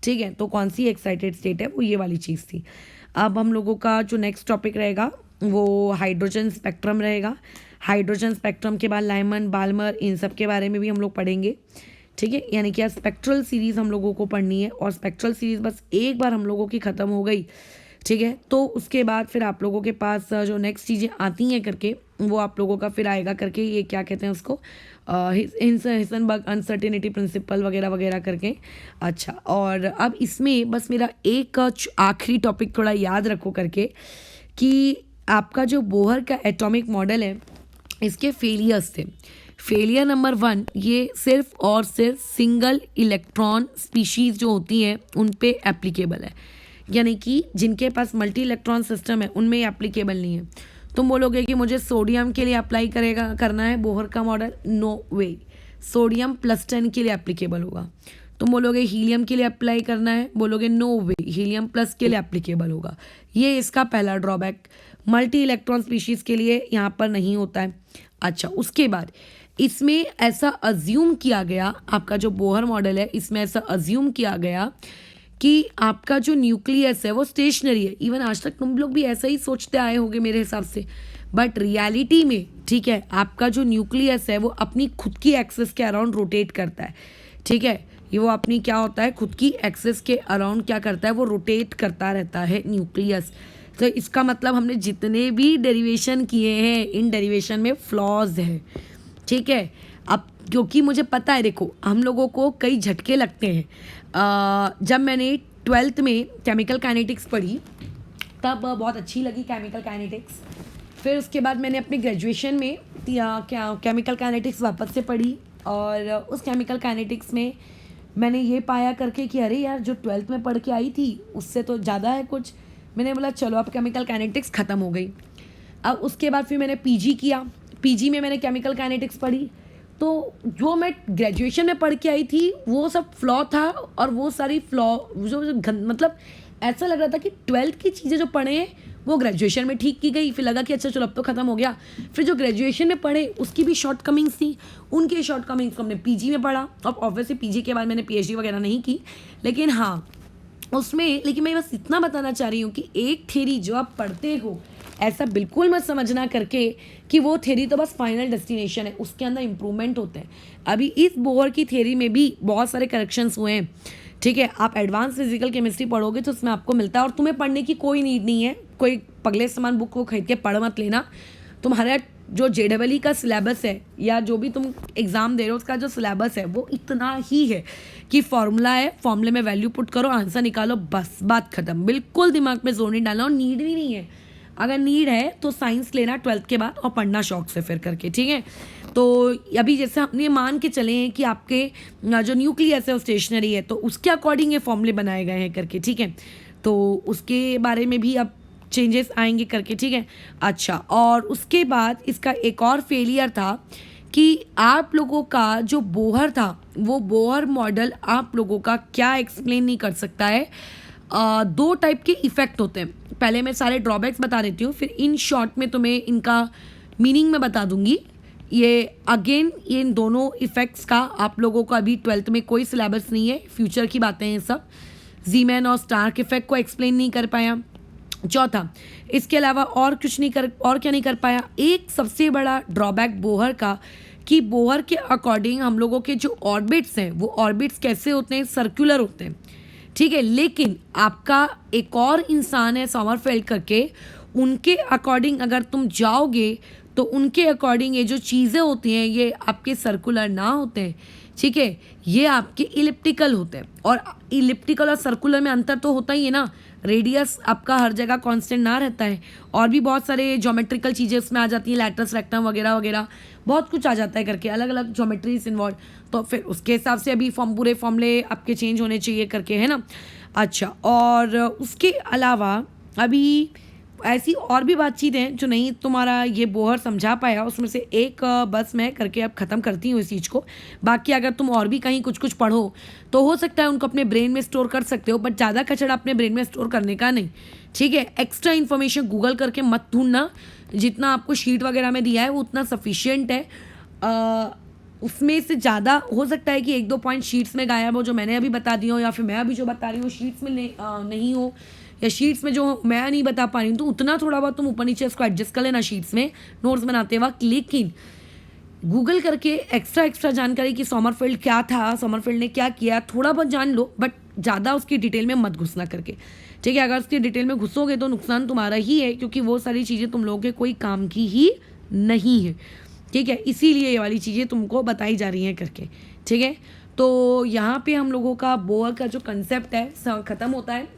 ठीक है। तो कौन सी एक्साइटेड स्टेट है वो ये वाली चीज़ थी। अब हम लोगों का जो नेक्स्ट टॉपिक रहेगा वो हाइड्रोजन स्पेक्ट्रम रहेगा। हाइड्रोजन स्पेक्ट्रम के बाद लाइमन, बाल्मर, इन सब के बारे में भी हम लोग पढ़ेंगे, ठीक है। यानी कि स्पेक्ट्रल सीरीज़ हम लोगों को पढ़नी है, और स्पेक्ट्रल सीरीज़ बस एक बार हम लोगों की ख़त्म हो गई, ठीक है। तो उसके बाद फिर आप लोगों के पास जो नेक्स्ट चीज़ें आती हैं करके वो आप लोगों का फिर आएगा करके, ये क्या कहते हैं उसको, हिसेनबर्ग अनसर्टेनिटी प्रिंसिपल वगैरह वगैरह करके। अच्छा, और अब इसमें बस मेरा एक आखिरी टॉपिक थोड़ा याद रखो करके कि आपका जो बोहर का एटॉमिक मॉडल है इसके फेलियर्स थे। फेलियर नंबर 1, ये सिर्फ और सिर्फ सिंगल इलेक्ट्रॉन स्पीशीज़ जो होती हैं उन पे एप्लीकेबल है। यानी कि जिनके पास मल्टी इलेक्ट्रॉन सिस्टम है उनमें ये एप्लीकेबल नहीं है। तुम बोलोगे कि मुझे सोडियम के लिए अप्लाई करना है बोहर का मॉडल, नो वे, सोडियम +10 के लिए एप्लीकेबल होगा। तुम बोलोगे हीलियम के लिए अप्लाई करना है, बोलोगे नो वे, हीलियम प्लस के लिए एप्लीकेबल होगा। ये इसका पहला ड्रॉबैक, मल्टी इलेक्ट्रॉन स्पीशीज के लिए यहाँ पर नहीं होता है। अच्छा, उसके बाद इसमें ऐसा अज्यूम किया गया, आपका जो बोहर मॉडल है इसमें ऐसा अज्यूम किया गया कि आपका जो न्यूक्लियस है वो स्टेशनरी है। इवन आज तक तुम लोग भी ऐसा ही सोचते आए होगे मेरे हिसाब से, बट रियलिटी में ठीक है आपका जो न्यूक्लियस है वो अपनी खुद की एक्सिस के अराउंड रोटेट करता है। ठीक है, ये वो अपनी क्या होता है, खुद की एक्सिस के अराउंड क्या करता है, वो रोटेट करता रहता है न्यूक्लियस। तो इसका मतलब हमने जितने भी डेरिवेशन किए हैं इन डेरिवेशन में फ्लॉज है। ठीक है, अब क्योंकि मुझे पता है, देखो हम लोगों को कई झटके लगते हैं। जब मैंने 12th में केमिकल काइनेटिक्स पढ़ी तब बहुत अच्छी लगी केमिकल काइनेटिक्स। फिर उसके बाद मैंने अपने ग्रेजुएशन में केमिकल काइनेटिक्स वापस से पढ़ी, और उस केमिकल काइनेटिक्स में मैंने ये पाया करके कि अरे यार जो 12th में पढ़ के आई थी उससे तो ज़्यादा है कुछ। मैंने बोला चलो अब केमिकल काइनेटिक्स ख़त्म हो गई। अब उसके बाद फिर मैंने पीजी किया, पीजी में मैंने केमिकल काइनेटिक्स पढ़ी। तो जो मैं ग्रेजुएशन में पढ़ के आई थी वो सब फ्लॉ था, और वो सारी फ्लॉ मतलब ऐसा लग रहा था कि 12th की चीज़ें जो पढ़े हैं वो ग्रेजुएशन में ठीक की गई। फिर लगा कि अच्छा चलो अब तो ख़त्म हो गया। फिर जो ग्रेजुएशन में पढ़े उसकी भी शॉर्ट कमिंग्स थी, उनके शॉर्ट कमिंग्स को हमने पीजी में पढ़ा। अब ऑब्वियसली पीजी के बाद मैंने पीएचडी वगैरह नहीं की, लेकिन हाँ उसमें, लेकिन मैं बस इतना बताना चाह रही हूँ कि एक थ्योरी जो आप पढ़ते हो ऐसा बिल्कुल मत समझना करके कि वो थ्योरी तो बस फाइनल डेस्टिनेशन है, उसके अंदर इम्प्रूवमेंट होते हैं। अभी इस बोहर की थ्योरी में भी बहुत सारे करेक्शंस हुए हैं। ठीक है, आप एडवांस फिजिकल केमिस्ट्री पढ़ोगे तो उसमें आपको मिलता है, और तुम्हें पढ़ने की कोई नीड नहीं है, कोई पगले समान बुक को खरीद के पढ़ मत लेना। तुम्हारा जो JEE का सिलेबस है या जो भी तुम एग्ज़ाम दे रहे हो उसका जो सिलेबस है वो इतना ही है कि फॉर्मूला है, फॉर्मूले में वैल्यू पुट करो, आंसर निकालो, बस बात खत्म। बिल्कुल दिमाग में जोर नहीं डालना, और नीड भी नहीं है। अगर नीड है तो साइंस लेना 12th के बाद और पढ़ना शौक से फिर करके। ठीक है, तो अभी जैसे हमने मान के चले हैं कि आपके जो न्यूक्लियस है वो स्टेशनरी है, तो उसके अकॉर्डिंग ये फॉर्मूले बनाए गए हैं करके। ठीक है, तो उसके बारे में भी अब चेंजेस आएंगे करके। ठीक है, अच्छा, और उसके बाद इसका एक और फेलियर था कि आप लोगों का जो बोहर था वो बोहर मॉडल आप लोगों का क्या एक्सप्लेन नहीं कर सकता है। 2 टाइप के इफ़ेक्ट होते हैं। पहले मैं सारे ड्रॉबैक्स बता देती हूँ, फिर इन शॉर्ट में तुम्हें इनका मीनिंग में बता दूंगी। ये अगेन ये इन दोनों इफ़ेक्ट्स का आप लोगों को अभी 12th में कोई सिलेबस नहीं है, फ्यूचर की बातें हैं सब। जीमैन और स्टार्क इफेक्ट को एक्सप्लेन नहीं कर पाया। चौथा, इसके अलावा और क्या नहीं कर पाया। एक सबसे बड़ा ड्रॉबैक बोहर का कि बोहर के अकॉर्डिंग हम लोगों के जो ऑर्बिट्स हैं वो ऑर्बिट्स कैसे होते हैं, सर्कुलर होते हैं। ठीक है, लेकिन आपका एक और इंसान है समरफेल्ड करके, उनके अकॉर्डिंग अगर तुम जाओगे तो उनके अकॉर्डिंग ये जो चीज़ें होती हैं ये आपके सर्कुलर ना होते हैं। ठीक है, ये आपके इलिप्टिकल होते हैं, और इलिप्टिकल और सर्कुलर में अंतर तो होता ही है ना। रेडियस आपका हर जगह कांस्टेंट ना रहता है, और भी बहुत सारे ज्योमेट्रिकल चीज़ें उसमें आ जाती हैं, लैटरस रेक्टम वगैरह वगैरह बहुत कुछ आ जाता है करके, अलग अलग ज्योमेट्रीज इन्वॉल्व। तो फिर उसके हिसाब से अभी पूरे फॉर्मूले आपके चेंज होने चाहिए करके, है ना। अच्छा, और उसके अलावा अभी ऐसी और भी बातचीत हैं जो नहीं तुम्हारा ये बोहर समझा पाया, उसमें से एक बस मैं करके अब ख़त्म करती हूँ इस चीज़ को। बाकी अगर तुम और भी कहीं कुछ कुछ पढ़ो तो हो सकता है उनको अपने ब्रेन में स्टोर कर सकते हो, बट ज़्यादा कचड़ा अपने ब्रेन में स्टोर करने का नहीं। ठीक है, एक्स्ट्रा इन्फॉर्मेशन गूगल करके मत ढूंढना, जितना आपको शीट वगैरह में दिया है वो उतना सफिशियंट है। उसमें से ज़्यादा हो सकता है कि 1-2 पॉइंट शीट्स में गायब हो जो मैंने अभी बता दिया हो, या फिर मैं अभी जो बता रही हूँ शीट्स में नहीं हो, या शीट्स में जो मैं नहीं बता पा रही हूँ, तो उतना थोड़ा बहुत तुम ऊपर नीचे इसको एडजस्ट कर लेना शीट्स में नोट्स बनाते वक्त। लेकिन गूगल करके एक्स्ट्रा जानकारी कि समरफील्ड क्या था, समरफील्ड ने क्या किया, थोड़ा बहुत जान लो, बट ज़्यादा उसकी डिटेल में मत घुसना करके। ठीक है, अगर उसकी डिटेल में घुसोगे तो नुकसान तुम्हारा ही है, क्योंकि वो सारी चीज़ें तुम लोगों के कोई काम की ही नहीं है। ठीक है, इसीलिए ये वाली चीज़ें तुमको बताई जा रही हैं करके। ठीक है, तो यहाँ पे हम लोगों का बोहर का जो कंसेप्ट है ख़त्म होता है।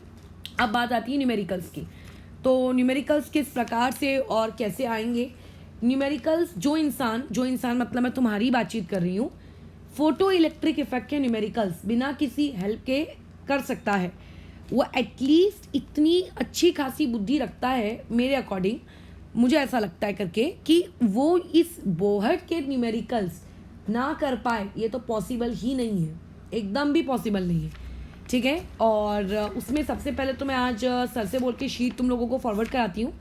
अब बात आती है न्यूमेरिकल्स की। तो न्यूमेरिकल्स किस प्रकार से और कैसे आएंगे। न्यूमेरिकल्स जो इंसान मतलब मैं तुम्हारी बातचीत कर रही हूँ, फोटो इलेक्ट्रिक इफेक्ट के न्यूमेरिकल्स बिना किसी हेल्प के कर सकता है। वो एटलीस्ट इतनी अच्छी खासी बुद्धि रखता है मेरे अकॉर्डिंग, मुझे ऐसा लगता है करके, कि वो इस बोहर के न्यूमेरिकल्स ना कर पाए, ये तो पॉसिबल ही नहीं है, एकदम भी पॉसिबल नहीं है, ठीक है। और उसमें सबसे पहले तो मैं आज सर से बोल के शीट तुम लोगों को फॉरवर्ड कराती हूँ।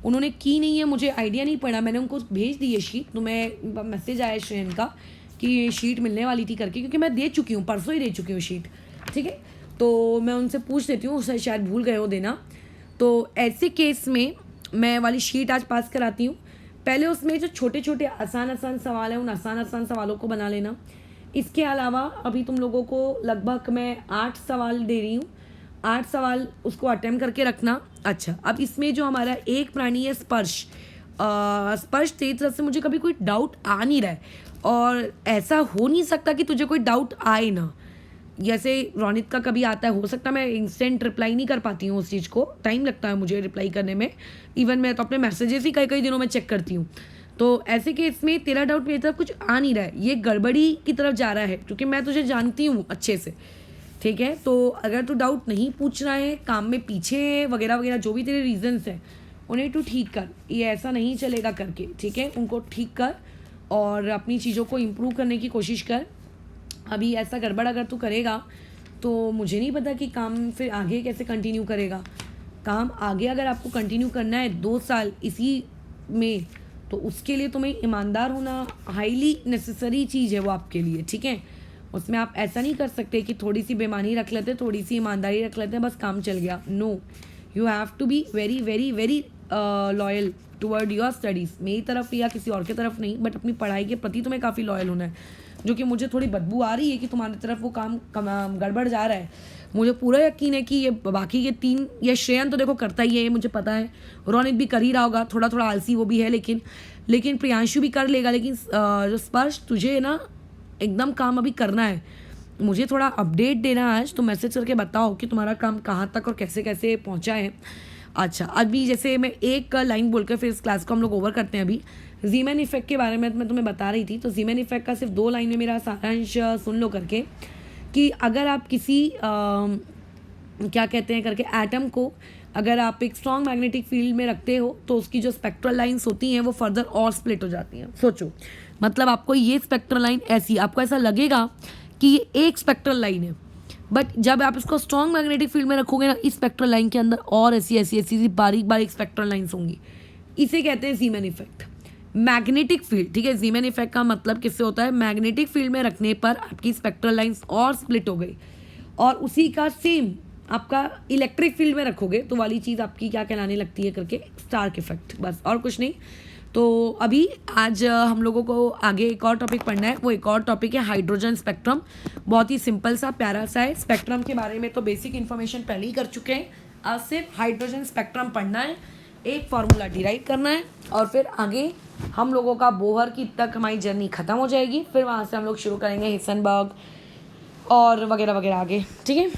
उन्होंने की नहीं है, मुझे आइडिया नहीं पड़ा, मैंने उनको भेज दी है शीट, तो मैं मैसेज आया श्रेयन का कि ये शीट मिलने वाली थी करके, क्योंकि मैं दे चुकी हूँ, परसों ही दे चुकी हूँ शीट, ठीक है। तो मैं उनसे पूछ लेती हूँ, उसे शायद भूल गए हो देना। तो ऐसे केस में मैं वाली शीट आज पास कराती हूँ। पहले उसमें जो छोटे छोटे आसान आसान सवाल हैं, उन आसान आसान सवालों को बना लेना। इसके अलावा अभी तुम लोगों को लगभग मैं 8 सवाल दे रही हूँ, 8 सवाल उसको अटेम्प्ट करके रखना। अच्छा, अब इसमें जो हमारा एक प्राणी है स्पर्श, स्पर्श तेरी तरफ से मुझे कभी कोई डाउट आ नहीं रहा है, और ऐसा हो नहीं सकता कि तुझे कोई डाउट आए ना। जैसे रोनित का कभी आता है, हो सकता है मैं इंस्टेंट रिप्लाई नहीं कर पाती हूँ उस चीज़ को, टाइम लगता है मुझे रिप्लाई करने में, इवन मैं तो अपने मैसेजेस ही कई कई दिनों में चेक करती हूँ। तो ऐसे केस में तेरा डाउट मेरी तरफ कुछ आ नहीं रहा है, ये गड़बड़ी की तरफ जा रहा है, क्योंकि मैं तुझे जानती हूँ अच्छे से, ठीक है। तो अगर तू डाउट नहीं पूछ रहा है, काम में पीछे है वगैरह वगैरह, जो भी तेरे रीजंस हैं उन्हें तू ठीक कर, ये ऐसा नहीं चलेगा करके, ठीक है, उनको ठीक कर और अपनी चीज़ों को इम्प्रूव करने की कोशिश कर। अभी ऐसा गड़बड़ अगर तू करेगा तो मुझे नहीं पता कि काम फिर आगे कैसे कंटिन्यू करेगा। काम आगे अगर आपको कंटिन्यू करना है 2 साल इसी में, तो उसके लिए तुम्हें ईमानदार होना हाईली नेसेसरी चीज़ है वो आपके लिए, ठीक है। उसमें आप ऐसा नहीं कर सकते कि थोड़ी सी बेईमानी रख लेते, थोड़ी सी ईमानदारी रख लेते हैं, बस काम चल गया। No, you have to be very very very loyal toward your studies, मेरी तरफ या किसी और की तरफ नहीं, बट अपनी पढ़ाई के प्रति तुम्हें काफ़ी लॉयल होना है। जो कि मुझे थोड़ी बदबू आ रही है कि तुम्हारी तरफ वो काम गड़बड़ जा रहा है, मुझे पूरा यकीन है कि ये बाकी के 3, ये श्रेयन तो देखो करता ही है, ये मुझे पता है, रोनित भी कर ही रहा होगा, थोड़ा थोड़ा आलसी वो भी है, लेकिन प्रियांशु भी कर लेगा, लेकिन जो स्पर्श तुझे ना एकदम काम अभी करना है, मुझे थोड़ा अपडेट देना आज, तो मैसेज करके बताओ कि तुम्हारा काम कहाँ तक और कैसे कैसे पहुँचा है। अच्छा, अभी जैसे मैं एक लाइन बोलकर फिर इस क्लास को हम लोग ओवर करते हैं। अभी जीमैन इफेक्ट के बारे में मैं तुम्हें बता रही थी, तो जीमैन इफेक्ट का सिर्फ 2 लाइन में मेरा सारांश सुन लो करके, कि अगर आप किसी क्या कहते हैं करके एटम को अगर आप एक स्ट्रॉन्ग मैग्नेटिक फील्ड में रखते हो, तो उसकी जो स्पेक्ट्रल लाइंस होती हैं वो फर्दर और स्प्लिट हो जाती हैं। सोचो, मतलब आपको ये स्पेक्ट्रल लाइन ऐसी, आपको ऐसा लगेगा कि ये एक स्पेक्ट्रल लाइन है, बट जब आप इसको स्ट्रॉन्ग मैग्नेटिक फील्ड में रखोगे ना, इस स्पेक्ट्रल लाइन के अंदर और ऐसी ऐसी ऐसी बारीक बारीक स्पेक्ट्रल लाइंस होंगी। इसे कहते हैं जीमैन इफेक्ट, मैग्नेटिक फील्ड, ठीक है। जीमैन इफेक्ट का मतलब किससे होता है, मैग्नेटिक फील्ड में रखने पर आपकी स्पेक्ट्रल लाइंस और स्प्लिट हो गई, और उसी का सेम आपका इलेक्ट्रिक फील्ड में रखोगे तो वाली चीज़ आपकी क्या कहलाने लगती है करके, स्टार्क इफेक्ट, बस और कुछ नहीं। तो अभी आज हम लोगों को आगे एक और टॉपिक पढ़ना है, वो एक और टॉपिक है हाइड्रोजन स्पेक्ट्रम। बहुत ही सिंपल सा प्यारा सा है, स्पेक्ट्रम के बारे में तो बेसिक इन्फॉर्मेशन पहले ही कर चुके हैं, आज सिर्फ हाइड्रोजन स्पेक्ट्रम पढ़ना है, एक फार्मूला डिराइव करना है, और फिर आगे हम लोगों का बोहर की तक हमारी जर्नी ख़त्म हो जाएगी, फिर वहाँ से हम लोग शुरू करेंगे हिसेनबर्ग और वगैरह वगैरह आगे, ठीक है।